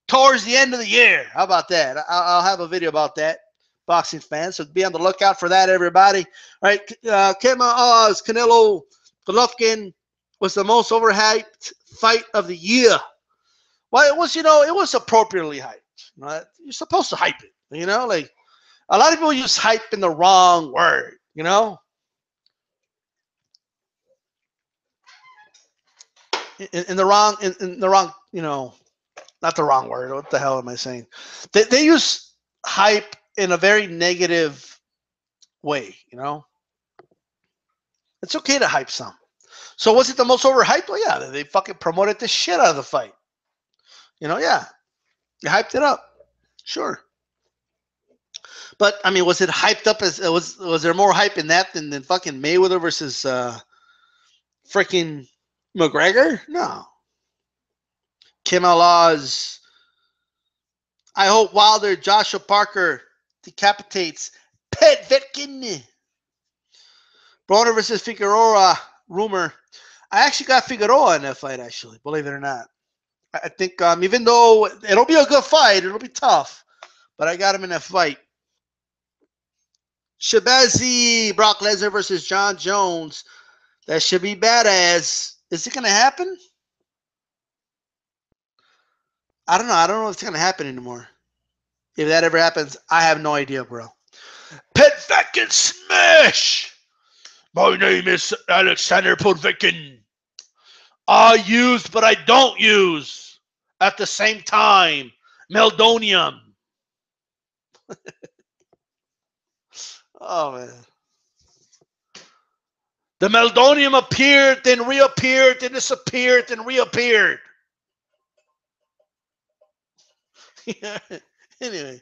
[SPEAKER 1] towards the end of the year. How about that? I'll have a video about that, boxing fans. So be on the lookout for that, everybody. All right. Canelo Golovkin was the most overhyped fight of the year. Well, it was, it was appropriately hyped. You're supposed to hype it, like, a lot of people use hype in the wrong word, in the wrong, not the wrong word. What the hell am I saying? They use hype in a very negative way, It's okay to hype some. So was it the most overhyped? Well, yeah, they fucking promoted the shit out of the fight. Yeah, you hyped it up, sure. But I mean, was it hyped up as was there more hype in that than fucking Mayweather versus freaking McGregor? No. Kim Allah's. I hope Wilder Joshua Parker decapitates Povetkin. Broner versus Figueroa rumor. I actually got Figueroa in that fight, actually, believe it or not. I think even though it'll be a good fight, it'll be tough, but I got him in that fight. Shabazi, Brock Lesnar versus John Jones. That should be badass. Is it going to happen? I don't know. I don't know if it's going to happen anymore. If that ever happens, I have no idea, bro. Povetkin smash! My name is Alexander Povetkin. I use, but I don't use. At the same time, Meldonium. Oh, man. The Meldonium appeared, then reappeared, then disappeared, then reappeared. Anyway.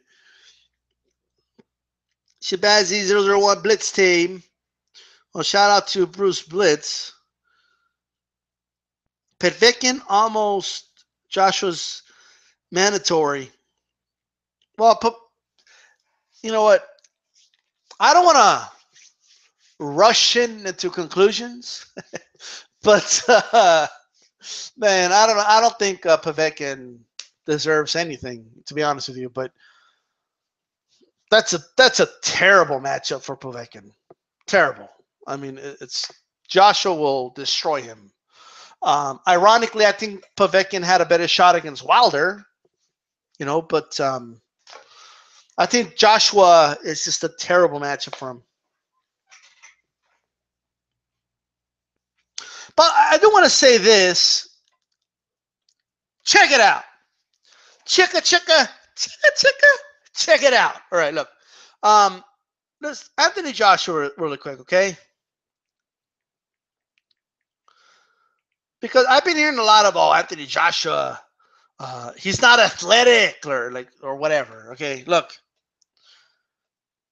[SPEAKER 1] Shabazi 001 Blitz team. Well, shout out to Bruce Blitz. Povetkin almost Joshua's mandatory. Well, you know what? I don't want to rush into conclusions, but man, I don't think Povetkin deserves anything, to be honest with you. But that's a terrible matchup for Povetkin. Terrible. I mean, it's Joshua will destroy him. Ironically, I think Povetkin had a better shot against Wilder, but I think Joshua is just a terrible matchup for him. But I do want to say this. Check it out. Chicka, chicka, chicka, chicka. Check it out. All right, look. Let's Anthony Joshua really quick, okay? Because I've been hearing a lot about Anthony Joshua. He's not athletic or whatever. Okay, look.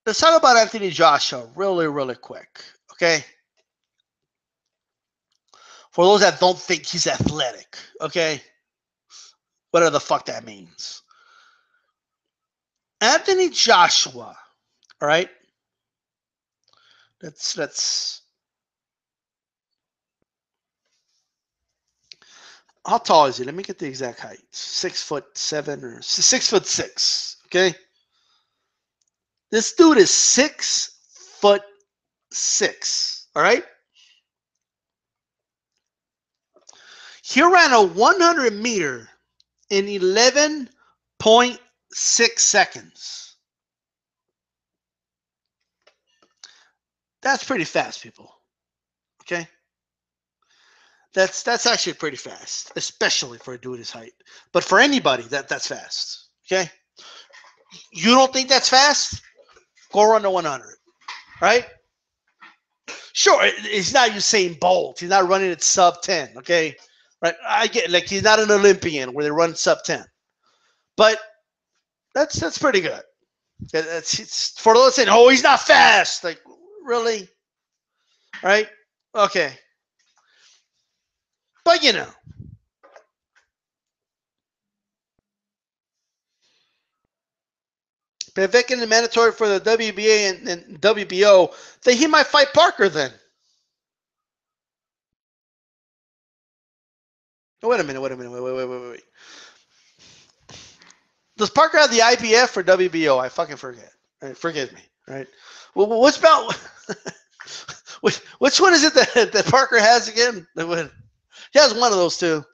[SPEAKER 1] Let's talk about Anthony Joshua really, really quick. Okay. For those that don't think he's athletic, okay, whatever the fuck that means. Anthony Joshua, all right. Let's. How tall is he? Let me get the exact height. 6'7" or 6'6". Okay. This dude is 6'6". All right. He ran a 100 meter in 11.6 seconds. That's pretty fast, people. Okay. That's actually pretty fast, especially for a dude his height. But for anybody, that's fast. Okay. You don't think that's fast? Go run the 100. Right? Sure, he's not Usain Bolt. He's not running at sub 10. Okay. Right? I get like he's not an Olympian where they run sub 10. But that's pretty good. It's for those saying, oh, he's not fast. Like, really? Right? Okay. But you know. Povetkin is mandatory for the WBA and WBO. Then he might fight Parker then. Oh, wait a minute. Wait. Does Parker have the IBF or WBO? I fucking forget. Right, forgive me. Right? Well, what's about which one is it that Parker has again? He has one of those two.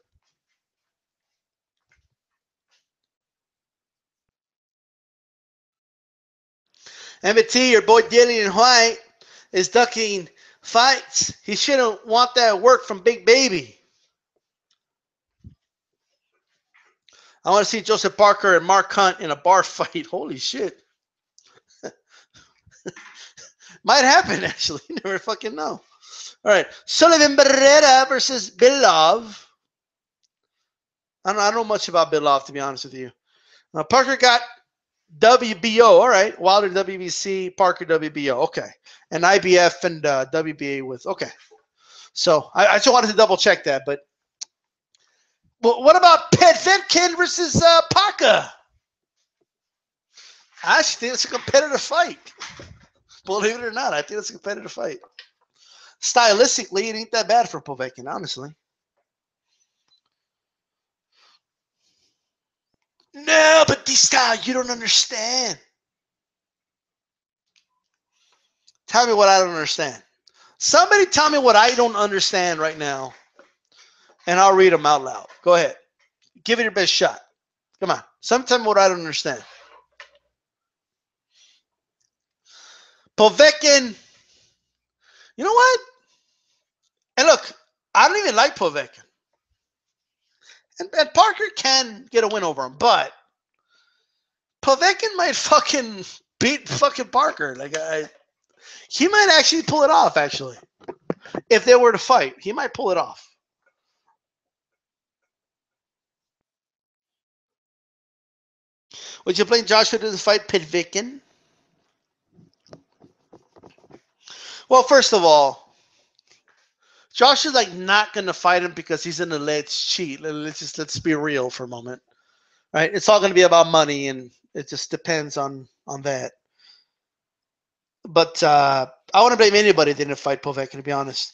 [SPEAKER 1] MT, your boy Dillian White is ducking fights. He shouldn't want that work from Big Baby. I want to see Joseph Parker and Mark Hunt in a bar fight. Holy shit. Might happen, actually. You never fucking know. All right. Sullivan Barrera versus Belov. I don't know much about Belov, to be honest with you. Parker got WBO. All right. Wilder WBC, Parker WBO. Okay. And IBF and WBA with. Okay. So I just wanted to double check that. But what about Povetkin versus Parker? I actually think it's a competitive fight. Believe it or not, I think it's a competitive fight. Stylistically, it ain't that bad for Povetkin, honestly. No, but D-Style, you don't understand. Tell me what I don't understand. Somebody tell me what I don't understand right now, and I'll read them out loud. Go ahead. Give it your best shot. Come on. Somebody tell me what I don't understand. Povetkin, you know what? And look, I don't even like Povetkin. And Parker can get a win over him, but Povetkin might fucking beat fucking Parker. Like he might actually pull it off, actually. If they were to fight, he might pull it off. Would you blame Joshua to fight Povetkin? Well, first of all, Josh is like not gonna fight him because he's an alleged cheat. Let's be real for a moment, right? It's all gonna be about money, and it just depends on that. But I wouldn't blame anybody that didn't fight Povetkin, to be honest.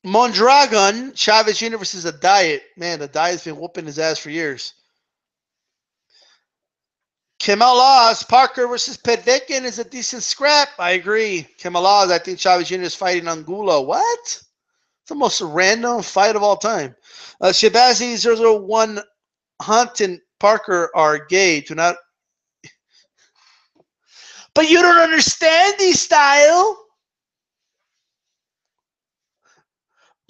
[SPEAKER 1] Mondragon, Chavez Jr. versus a diet. Man, the diet's been whooping his ass for years. Kemal Laws, Parker versus Povetkin is a decent scrap. I agree. Kemal Laws, I think Chavez Jr. is fighting Angulo. What? It's the most random fight of all time. Shabazi 001 Hunt and Parker are gay. Do not. But you don't understand D-Style.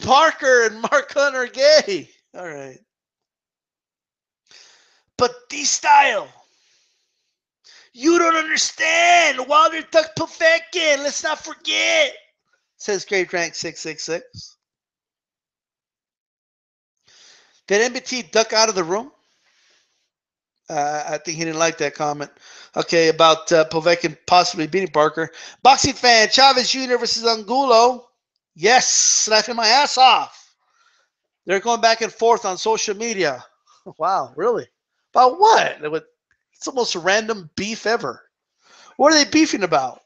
[SPEAKER 1] Parker and Mark Hunt are gay. All right. But D-Style, you don't understand. Wilder took Povetkin. Let's not forget, says Grade Rank 666. Did MBT duck out of the room? I think he didn't like that comment. Okay, about Povetkin possibly beating Parker. Boxing fan, Chavez Jr. versus Angulo. Yes, laughing my ass off. They're going back and forth on social media. Wow, really? About what? It's the most random beef ever. What are they beefing about?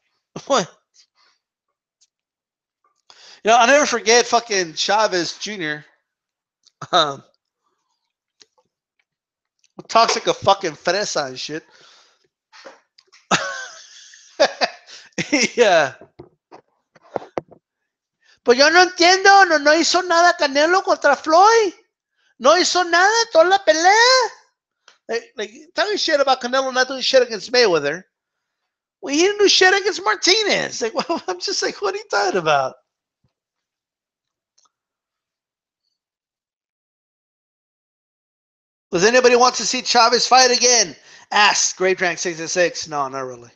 [SPEAKER 1] What? I'll never forget fucking Chavez Jr. Talks like a fucking fresa and shit. Yeah. Pues yo no entiendo, no hizo nada Canelo contra Floyd. No hizo nada toda la pelea. Like talking shit about Canelo not doing shit against Mayweather. Well, he didn't do shit against Martinez. Like, well, I'm just like, what are you talking about? Does anybody want to see Chavez fight again? Ask Great Rank 66. No, not really.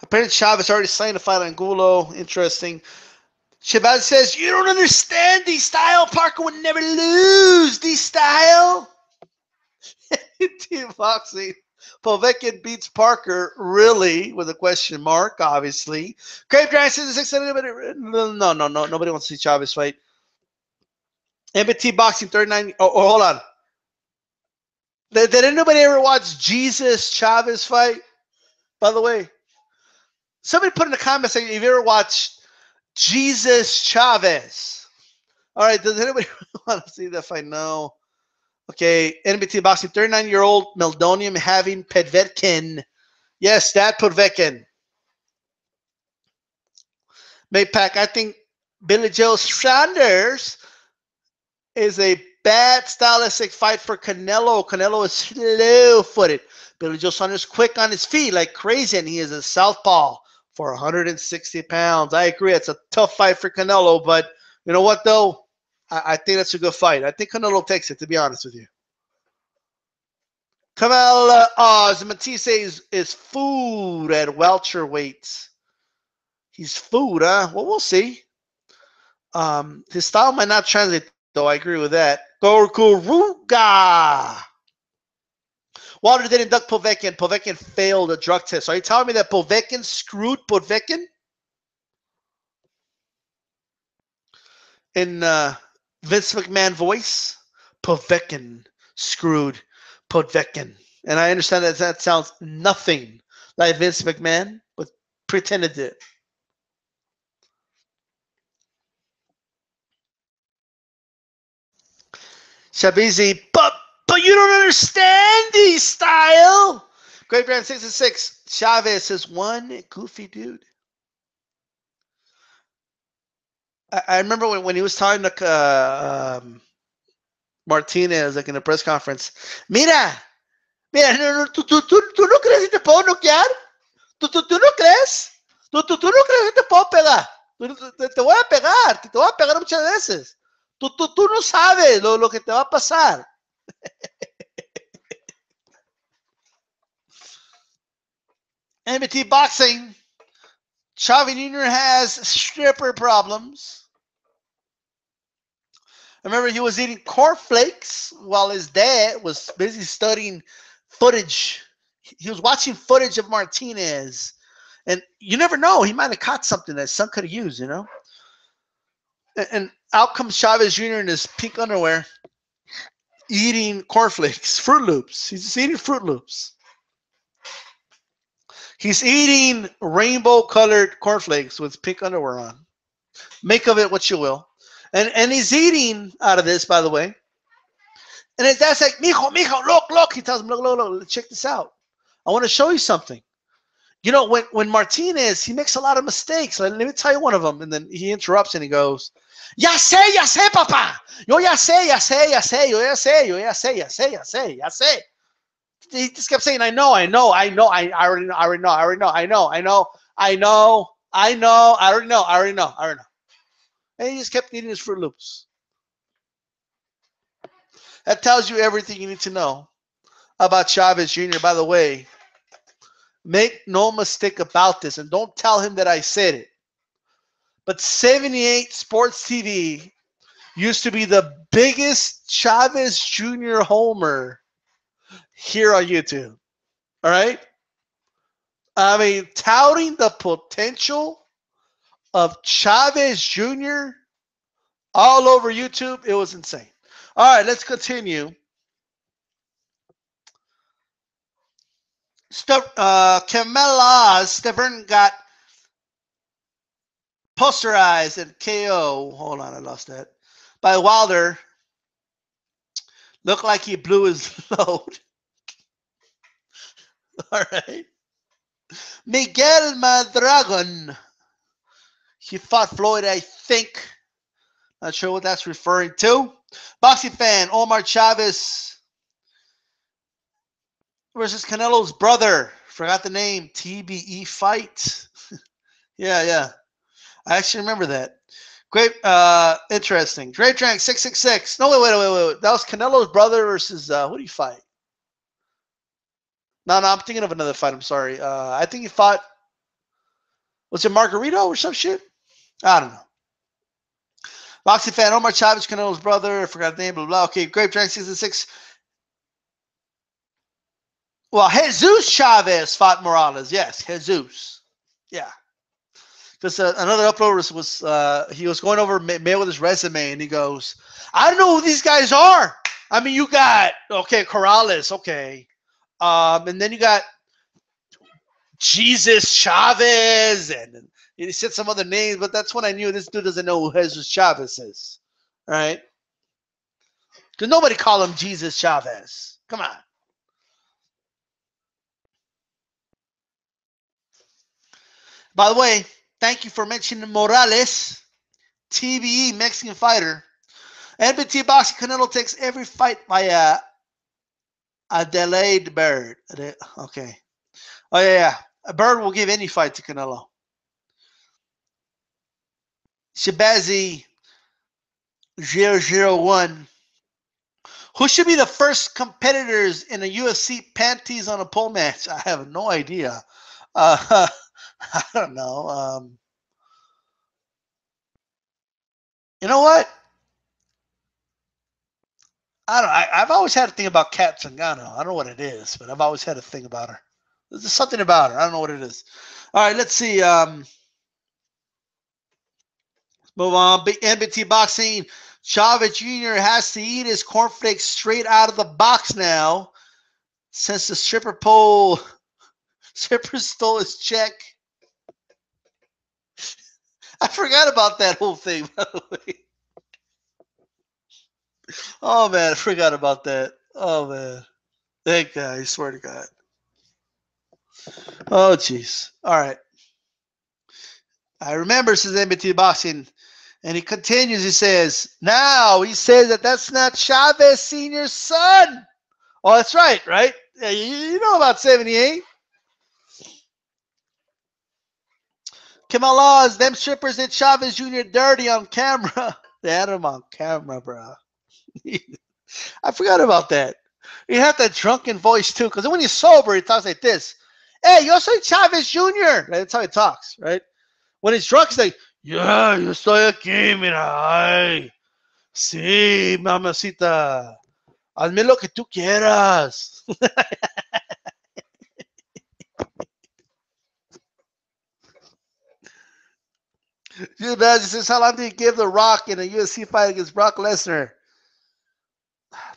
[SPEAKER 1] Apparently Chavez already signed a fight on Angulo. Interesting. Chavez says, you don't understand. D-Style. Parker would never lose. D-Style. DStyleBoxing. Povetkin beats Parker, really? With a question mark, obviously. Crave Drive 66. No, nobody wants to see Chavez fight. MBT Boxing 39. Oh, hold on. Did anybody ever watch Jesus Chavez fight? By the way, somebody put in the comments saying, have you ever watched Jesus Chavez? All right, does anybody want to see that fight? No. Okay, NBT Boxing, 39-year-old Meldonium having Povetkin. Yes, that Povetkin. Maypack, I think Billy Joe Saunders is a bad stylistic fight for Canelo. Canelo is slow-footed. Billy Joe Saunders quick on his feet like crazy, and he is a southpaw for 160 pounds. I agree. It's a tough fight for Canelo, but you know what, though? I think that's a good fight. I think Canelo takes it, to be honest with you. Kamel Matisse is food at welterweight. He's food, huh? Well, we'll see. His style might not translate, though. I agree with that. Gorkuruga. Wilder didn't duck Povetkin. Povetkin failed a drug test. Are you telling me that Povetkin screwed Povetkin? In Vince McMahon voice, Povetkin screwed Povetkin. And I understand that sounds nothing like Vince McMahon, but pretended to. Shabizi, but you don't understand D-Style. Great Brand 66. Chavez is one goofy dude. I remember when he was talking to Martinez, like in a press conference. Mira, ¿tú no crees que te puedo noquear? ¿Tú no crees? ¿Tú no crees que te puedo pegar? Te voy a pegar, te voy a pegar muchas veces. Tú no sabes lo que te va a pasar. MBT Boxing. Chavez Jr. has stripper problems. I remember he was eating cornflakes while his dad was busy studying footage. He was watching footage of Martinez. And you never know. He might have caught something that son could have used, you know? And out comes Chavez Jr. in his pink underwear eating cornflakes, Fruit Loops. He's just eating Fruit Loops. He's eating rainbow-colored cornflakes with pink underwear on. Make of it what you will. And he's eating out of this, by the way. And his dad's like, mijo, look. He tells him, look, check this out. I want to show you something. You know, when Martinez, he makes a lot of mistakes. Let me tell you one of them. And then he interrupts and he goes, ya sé, papá. Yo ya sé. He just kept saying, I know. I already know. I know. I know. I already know. I already know. I already know. And he just kept eating his Fruit Loops. That tells you everything you need to know about Chavez Jr. By the way, make no mistake about this, and don't tell him that I said it. But 78 Sports TV used to be the biggest Chavez Jr. homer here on YouTube. All right? I mean, touting the potential of Chavez Jr. all over YouTube, it was insane. All right, let's continue. Kamala Stephen got posterized and KO. Hold on, I lost that. By Wilder. Looked like he blew his load. All right. Miguel Madragon. He fought Floyd, I think. Not sure what that's referring to. Boxing fan, Omar Chavez versus Canelo's brother. Forgot the name. TBE fight. Yeah. I actually remember that. Great, interesting. Great Drank 666. No, wait. That was Canelo's brother versus who did he fight? No, I'm thinking of another fight. I'm sorry. I think he fought. Was it Margarito or some shit? I don't know. Boxing fan, Omar Chavez, Canelo's brother. I forgot the name. Blah blah. Okay, Great Drank 666. Well, Jesus Chavez fought Morales. Yes, Jesus. Yeah. Because another uploader was he was going over Mayweather's resume, and he goes, I don't know who these guys are. I mean, you got, okay, Corrales, okay. And then you got Jesus Chavez, and he said some other names, but that's when I knew this dude doesn't know who Jesus Chavez is. All right? Because nobody call him Jesus Chavez. Come on. By the way, thank you for mentioning Morales, TBE Mexican fighter. NBT Boxing Canelo takes every fight by a delayed bird. Okay. Oh, yeah. A bird will give any fight to Canelo. Shabazi 001. Who should be the first competitors in a UFC panties on a pole match? I have no idea. I don't know. You know what? I don't. I've always had a thing about Kat Zingano. I don't know what it is, but I've always had a thing about her. There's something about her. I don't know what it is. All right, let's see. Move on. NBT Boxing. Chavez Jr. has to eat his cornflakes straight out of the box now, since the stripper stole his check. I forgot about that whole thing, by the way. Oh, man, I forgot about that. Oh, man. Thank God. I swear to God. Oh, jeez. All right. I remember, says NBT Boxing. And he continues. He says, now, he says that's not Chavez Sr.'s son. Oh, that's right, right? Yeah, you know about 78. Kamala's, them strippers did Chavez Jr. dirty on camera. They had him on camera, bro. I forgot about that. He had that drunken voice, too, because when he's sober, he talks like this. Hey, yo soy Chavez Jr. That's how he talks, right? When he's drunk, he's like, yeah, yo estoy aquí, mira, ay. Sí, mamacita. Hazme lo que tú quieras. He says, how long did he give The Rock in a UFC fight against Brock Lesnar?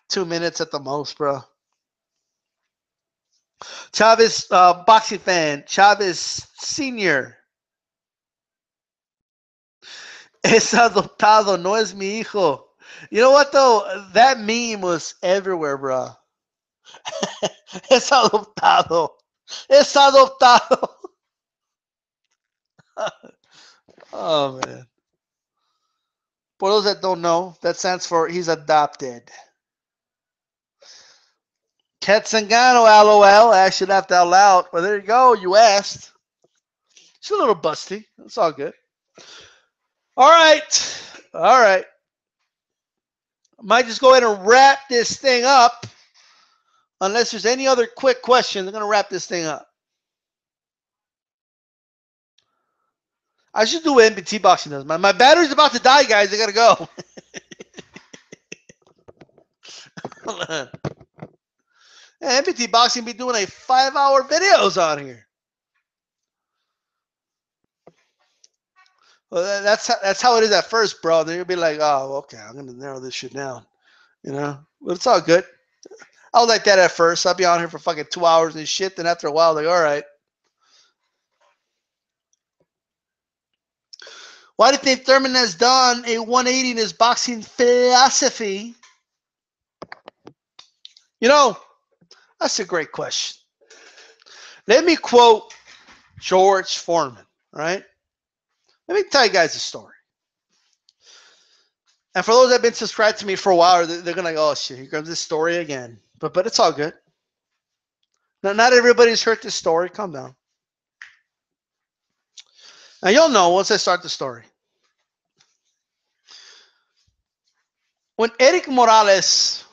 [SPEAKER 1] 2 minutes at the most, bro. Chavez, boxing fan. Chavez Sr. Es adoptado, no es mi hijo. You know what, though? That meme was everywhere, bro. Es adoptado. Es adoptado. Oh, man. For those that don't know, that stands for he's adopted. Kat Zingano, LOL. I actually laughed out loud. Well, there you go. You asked. It's a little busty. It's all good. All right. All right. Might just go ahead and wrap this thing up. Unless there's any other quick questions, I'm going to wrap this thing up. I should do what NBT Boxing does. My battery's about to die, guys. I got to go. Yeah, NBT Boxing be doing a 5-hour videos on here. Well, that's how it is at first, bro. Then you'll be like, oh, okay, I'm going to narrow this shit down. You know? But it's all good. I was like that at first. I'll be on here for fucking 2 hours and shit. Then after a while, like, all right. Why do you think Thurman has done a 180 in his boxing philosophy? You know, that's a great question. Let me quote George Foreman, right? Let me tell you guys a story. And for those that have been subscribed to me for a while, they're going to go, oh, shit, here comes this story again. But it's all good. Now, not everybody's heard this story. Calm down. Now, you'll know once I start the story. When Eric Morales,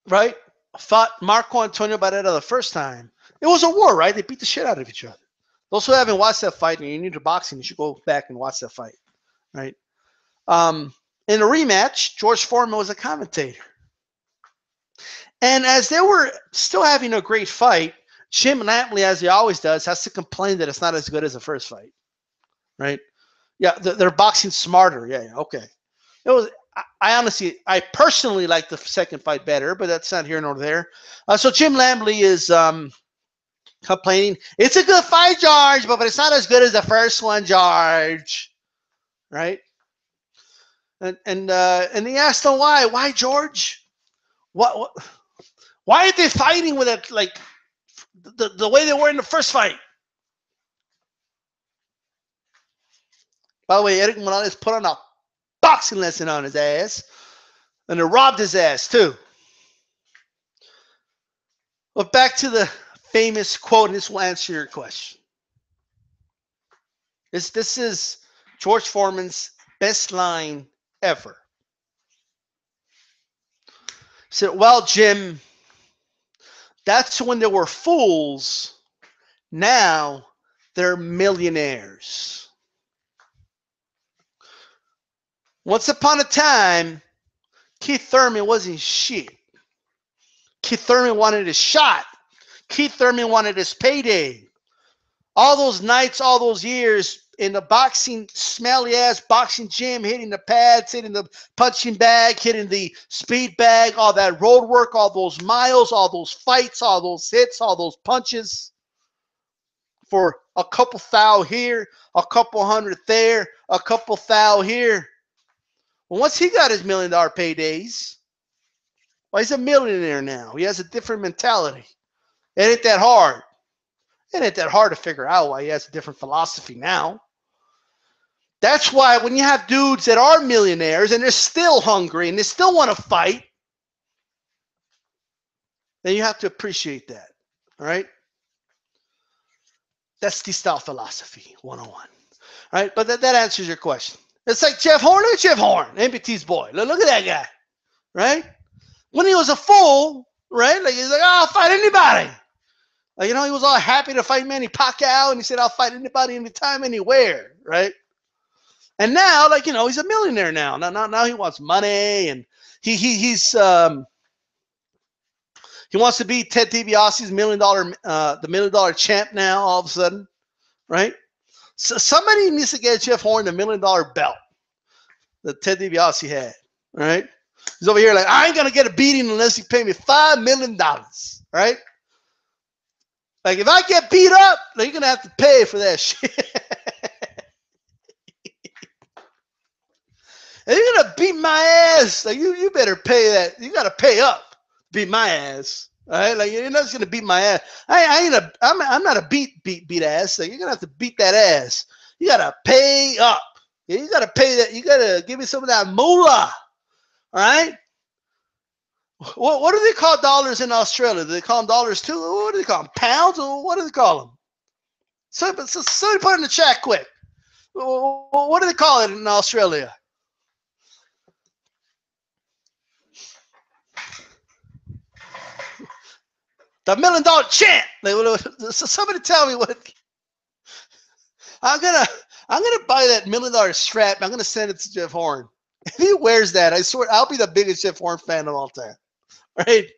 [SPEAKER 1] right, fought Marco Antonio Barrera the first time, it was a war, right? They beat the shit out of each other. Those who haven't watched that fight and you're new to boxing, you should go back and watch that fight, right? In the rematch, George Foreman was a commentator. And as they were still having a great fight, Jim Lampley, as he always does, has to complain that it's not as good as the first fight, right? Yeah, they're boxing smarter. Yeah, okay. It was. I personally like the second fight better, but that's not here nor there. So Jim Lampley is complaining. It's a good fight, George, but it's not as good as the first one, George. Right? And he asked him why. Why, George? What? Why aren't they fighting with it like the way they were in the first fight? By the way, Eric Morales put on a boxing lesson on his ass, and they robbed his ass too. But back to the famous quote, and this will answer your question. This is George Foreman's best line ever. He said, well, Jim, that's when they were fools. Now they're millionaires. Once upon a time, Keith Thurman wasn't shit. Keith Thurman wanted his shot. Keith Thurman wanted his payday. All those nights, all those years in the boxing, smelly-ass boxing gym, hitting the pads, hitting the punching bag, hitting the speed bag, all that road work, all those miles, all those fights, all those hits, all those punches for a couple thou here, a couple hundred there, a couple thou here. Well, once he got his $1 million paydays, well, he's a millionaire now. He has a different mentality. It ain't that hard. It ain't that hard to figure out why he has a different philosophy now. That's why when you have dudes that are millionaires and they're still hungry and they still want to fight, then you have to appreciate that. All right? That's the style philosophy 101. All right? But that answers your question. It's like Jeff Horn. Look at Jeff Horn, NBT's boy. Look at that guy. Right? When he was a fool, right? Like he's like, oh, I'll fight anybody. Like, you know, he was all happy to fight Manny Pacquiao, and he said, I'll fight anybody, anytime, anywhere, right? And now, like, you know, he's a millionaire now. Now he wants money, and he wants to be Ted DiBiase's $1 million, the $1 million champ now. All of a sudden, right? So somebody needs to get Jeff Horn the $1 million belt that Ted DiBiase had, right? He's over here like, I ain't gonna get a beating unless you pay me $5 million, right? Like, if I get beat up, like, you're going to have to pay for that shit. If you're going to beat my ass, like, you better pay that. You got to pay up to beat my ass. All right? Like, you're not just going to beat my ass. I'm not a beat ass. Like, you're going to have to beat that ass. You got to pay up. Yeah, you got to pay that. You got to give me some of that moolah. All right? What do they call dollars in Australia? Do they call them dollars too? What do they call them? Pounds? Or what do they call them? Somebody put it in the chat quick. What do they call it in Australia? The $1 million chant. Somebody tell me what. I'm gonna buy that $1 million strap. I'm gonna send it to Jeff Horn. If he wears that, I swear I'll be the biggest Jeff Horn fan of all time. Right?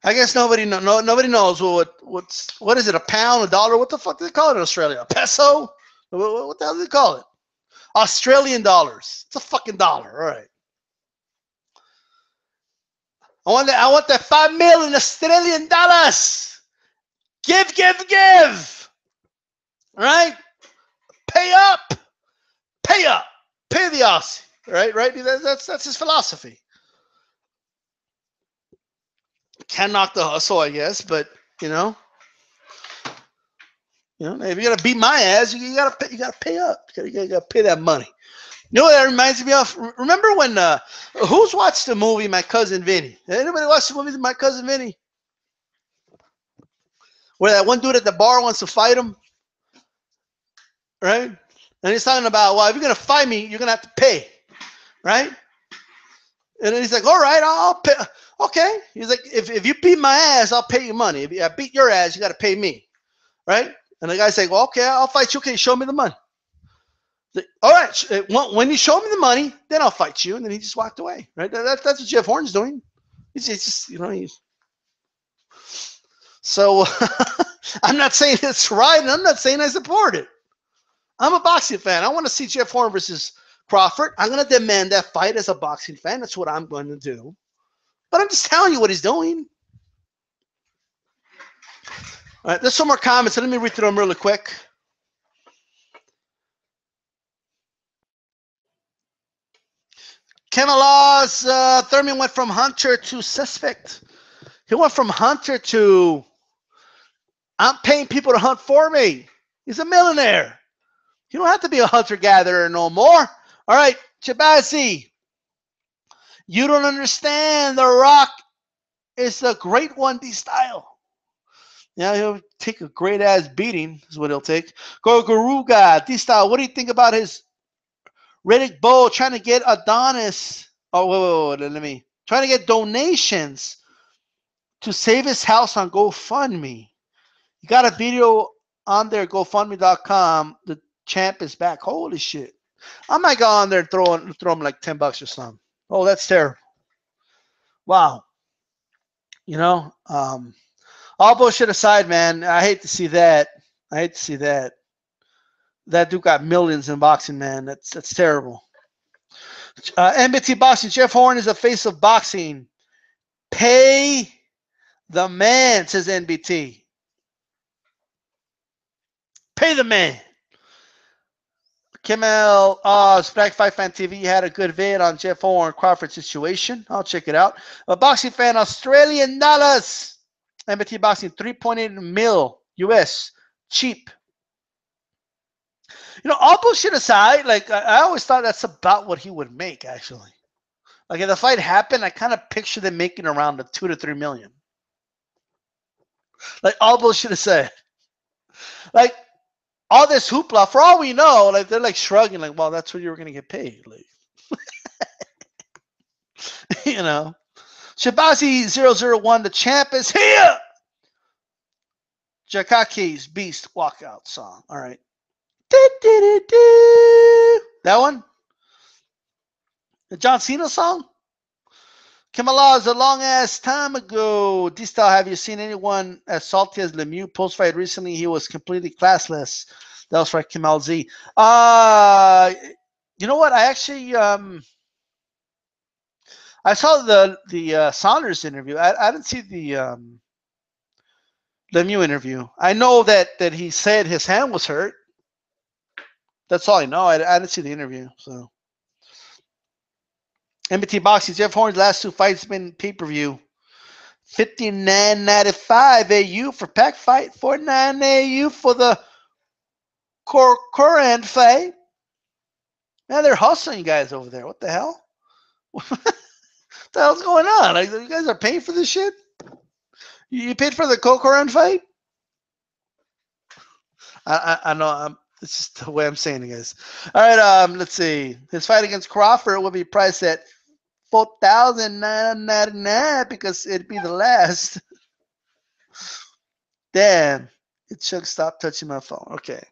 [SPEAKER 1] I guess nobody knows what is it? A pound, a dollar? What the fuck do they call it in Australia? A peso? What the hell do they call it? Australian dollars. It's a fucking dollar. All right. I want that 5 million Australian dollars. Give. All right? Pay up. Pay the Aussie. Right? That's his philosophy. Can't knock the hustle, I guess, but if you're gonna beat my ass, you gotta pay up. You gotta pay that money. You know what that reminds me of? Remember when who's watched the movie My Cousin Vinny? Anybody watch the movie My Cousin Vinny? Where that one dude at the bar wants to fight him, right? And he's talking about, well, if you're gonna fight me, you're gonna have to pay, right? And then he's like, all right, I'll pay. Okay. He's like, if you beat my ass, I'll pay you money. If I beat your ass, you got to pay me, right? And the guy's like, well, okay, I'll fight you. Okay, show me the money. Like, all right, when you show me the money, then I'll fight you. And then he just walked away, right? That's what Jeff Horn's doing. He's just, So I'm not saying it's right, and I'm not saying I support it. I'm a boxing fan. I want to see Jeff Horn versus Crawford. I'm going to demand that fight as a boxing fan. That's what I'm going to do. But I'm just telling you what he's doing. All right, there's some more comments. So let me read through them really quick. Camelot's Thurman went from hunter to suspect. He went from hunter to I'm paying people to hunt for me. He's a millionaire. You don't have to be a hunter-gatherer no more. All right, Chabazi. You don't understand. The Rock is a great 1D style. Yeah, he'll take a great-ass beating is what he'll take. Gorgaruga, D-Style, what do you think about his Riddick Bowe trying to get Adonis? Oh, wait, trying to get donations to save his house on GoFundMe. You got a video on there, GoFundMe.com. The champ is back. Holy shit. I might go on there and throw him like $10 or something. Oh, that's terrible. Wow. All bullshit aside, man, I hate to see that. That dude got millions in boxing, man. That's terrible. NBT Boxing, Jeff Horn is the face of boxing. Pay the man, says NBT. Pay the man. Kimmel, Black Fight Fan TV had a good vid on Jeff Horn Crawford situation. I'll check it out. A boxing fan, Australian dollars. NBT Boxing, 3.8 mil US. Cheap. All bullshit aside, like I always thought that's about what he would make, actually. Like if the fight happened, I kind of pictured them making around the 2 to 3 million. Like all bullshit aside. Like all this hoopla, for all we know, like they're like shrugging, like, well, that's what you were gonna get paid. Like Shabazi001, the champ is here. Jakaki's Beast walkout song. All right. That one? The John Cena song? Kamala, a long ass time ago. D-Style, have you seen anyone as salty as Lemieux post-fight recently? He was completely classless. That was right, Kamal Z. You know what? I actually I saw the Saunders interview. I didn't see the Lemieux interview. I know that he said his hand was hurt. That's all I know. I didn't see the interview. So, MBT Boxing, Jeff Horn's last 2 fights been pay-per-view. $59.95 AU for pack fight. $49 AU for the current fight. Man, they're hustling you guys over there. What the hell? What the hell's going on? Like, you guys are paying for this shit? You paid for the current fight? I know. It's just the way I'm saying it, guys. All right. Let's see. His fight against Crawford will be priced at $4,999 because it'd be the last. Damn. It should stop touching my phone. Okay.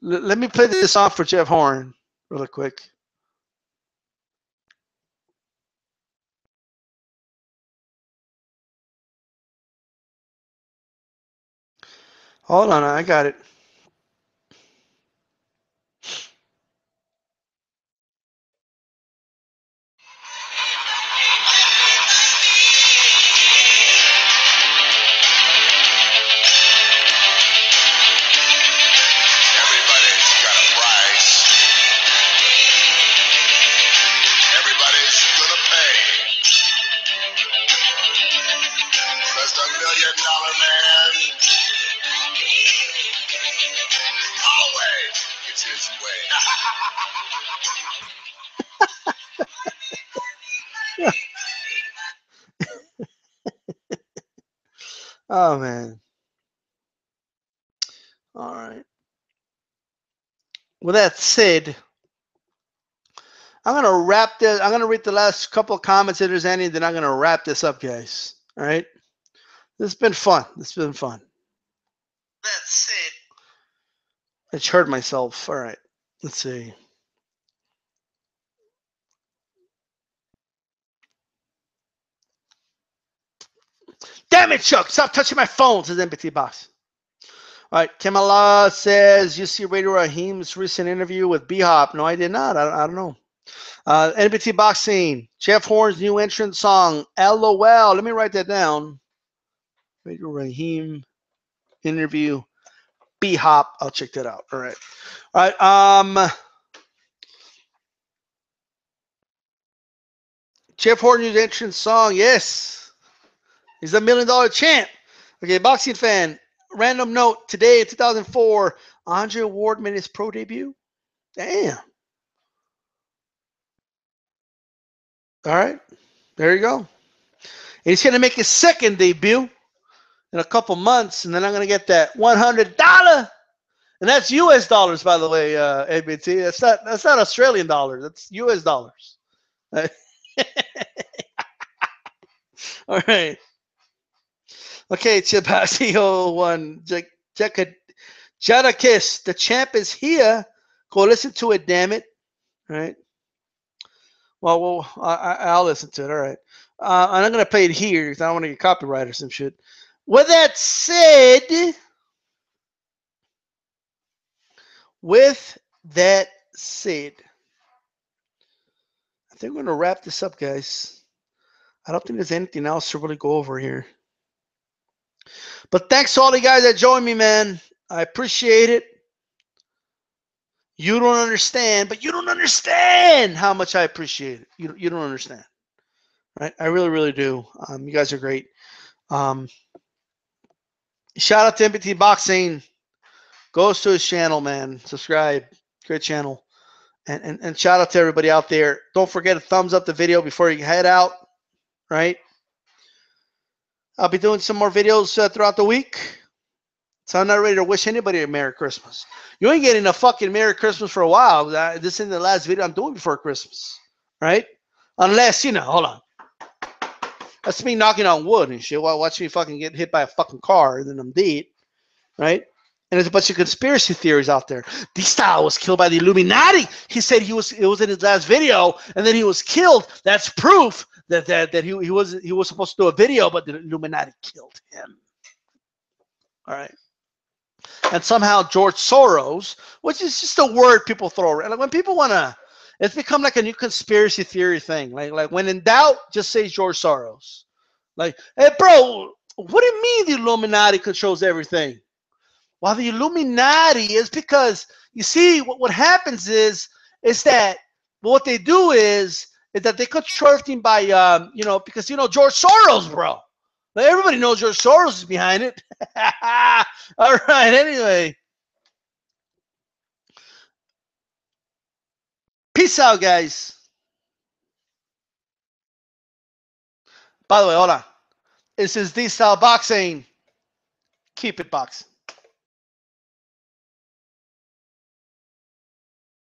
[SPEAKER 1] Let me play this song for Jeff Horn really quick. Hold on. I got it. Oh man. All right. With that said, I'm gonna wrap this. I'm gonna read the last couple of comments if there's any. Then I'm gonna wrap this up, guys. All right. This has been fun. This has been fun. That's it. I just heard myself. All right. Let's see. Damn it, Chuck! Stop touching my phone. Says MBT Box. All right. Kamala says you see Radio Raheem's recent interview with B-Hop. No, I did not. I don't know. NBT Boxing. Jeff Horn's new entrance song. LOL. Let me write that down. Radio Raheem interview. B-Hop. I'll check that out. All right. All right. Jeff Horn's new entrance song. Yes. He's a $1 million champ. Okay, boxing fan. Random note. Today, in 2004, Andre Ward made his pro debut. Damn. All right. There you go. And he's going to make his second debut in a couple months, and then I'm going to get that $100. And that's U.S. dollars, by the way, ABT. That's not Australian dollars. That's U.S. dollars. All right. Okay, Chipasio one. Jadakis, the champ is here. Go listen to it, damn it. All right. Well, I'll listen to it. All right. And I'm going to play it here because I don't want to get copyright or some shit. With that said, I think we're going to wrap this up, guys. I don't think there's anything else to really go over here. But thanks to all the guys that joined me, man. I appreciate it. You don't understand, but you don't understand how much I appreciate it. You don't understand. Right? I really, really do. You guys are great. Shout out to MBT Boxing. Goes to his channel, man. Subscribe. Great channel. And shout out to everybody out there. Don't forget to thumbs up the video before you head out. Right? I'll be doing some more videos throughout the week. So I'm not ready to wish anybody a Merry Christmas. You ain't getting a fucking Merry Christmas for a while. This is the last video I'm doing before Christmas. Right? Unless, hold on. That's me knocking on wood and shit. Watch me fucking get hit by a fucking car and then I'm dead. Right? And there's a bunch of conspiracy theories out there. DStyle was killed by the Illuminati. He said it was in his last video, and then he was killed. That's proof that he was supposed to do a video, but the Illuminati killed him. All right. And somehow George Soros, which is just a word people throw around. Like when people want to, it's become like a new conspiracy theory thing. Like when in doubt, just say George Soros. Like, hey, bro, what do you mean the Illuminati controls everything? Well, the Illuminati is because, you see, what happens is that what they do is that they control everything by, because, George Soros, bro. Like, everybody knows George Soros is behind it. All right, anyway. Peace out, guys. By the way, hold on. This is DStyleBoxing. Keep it boxing.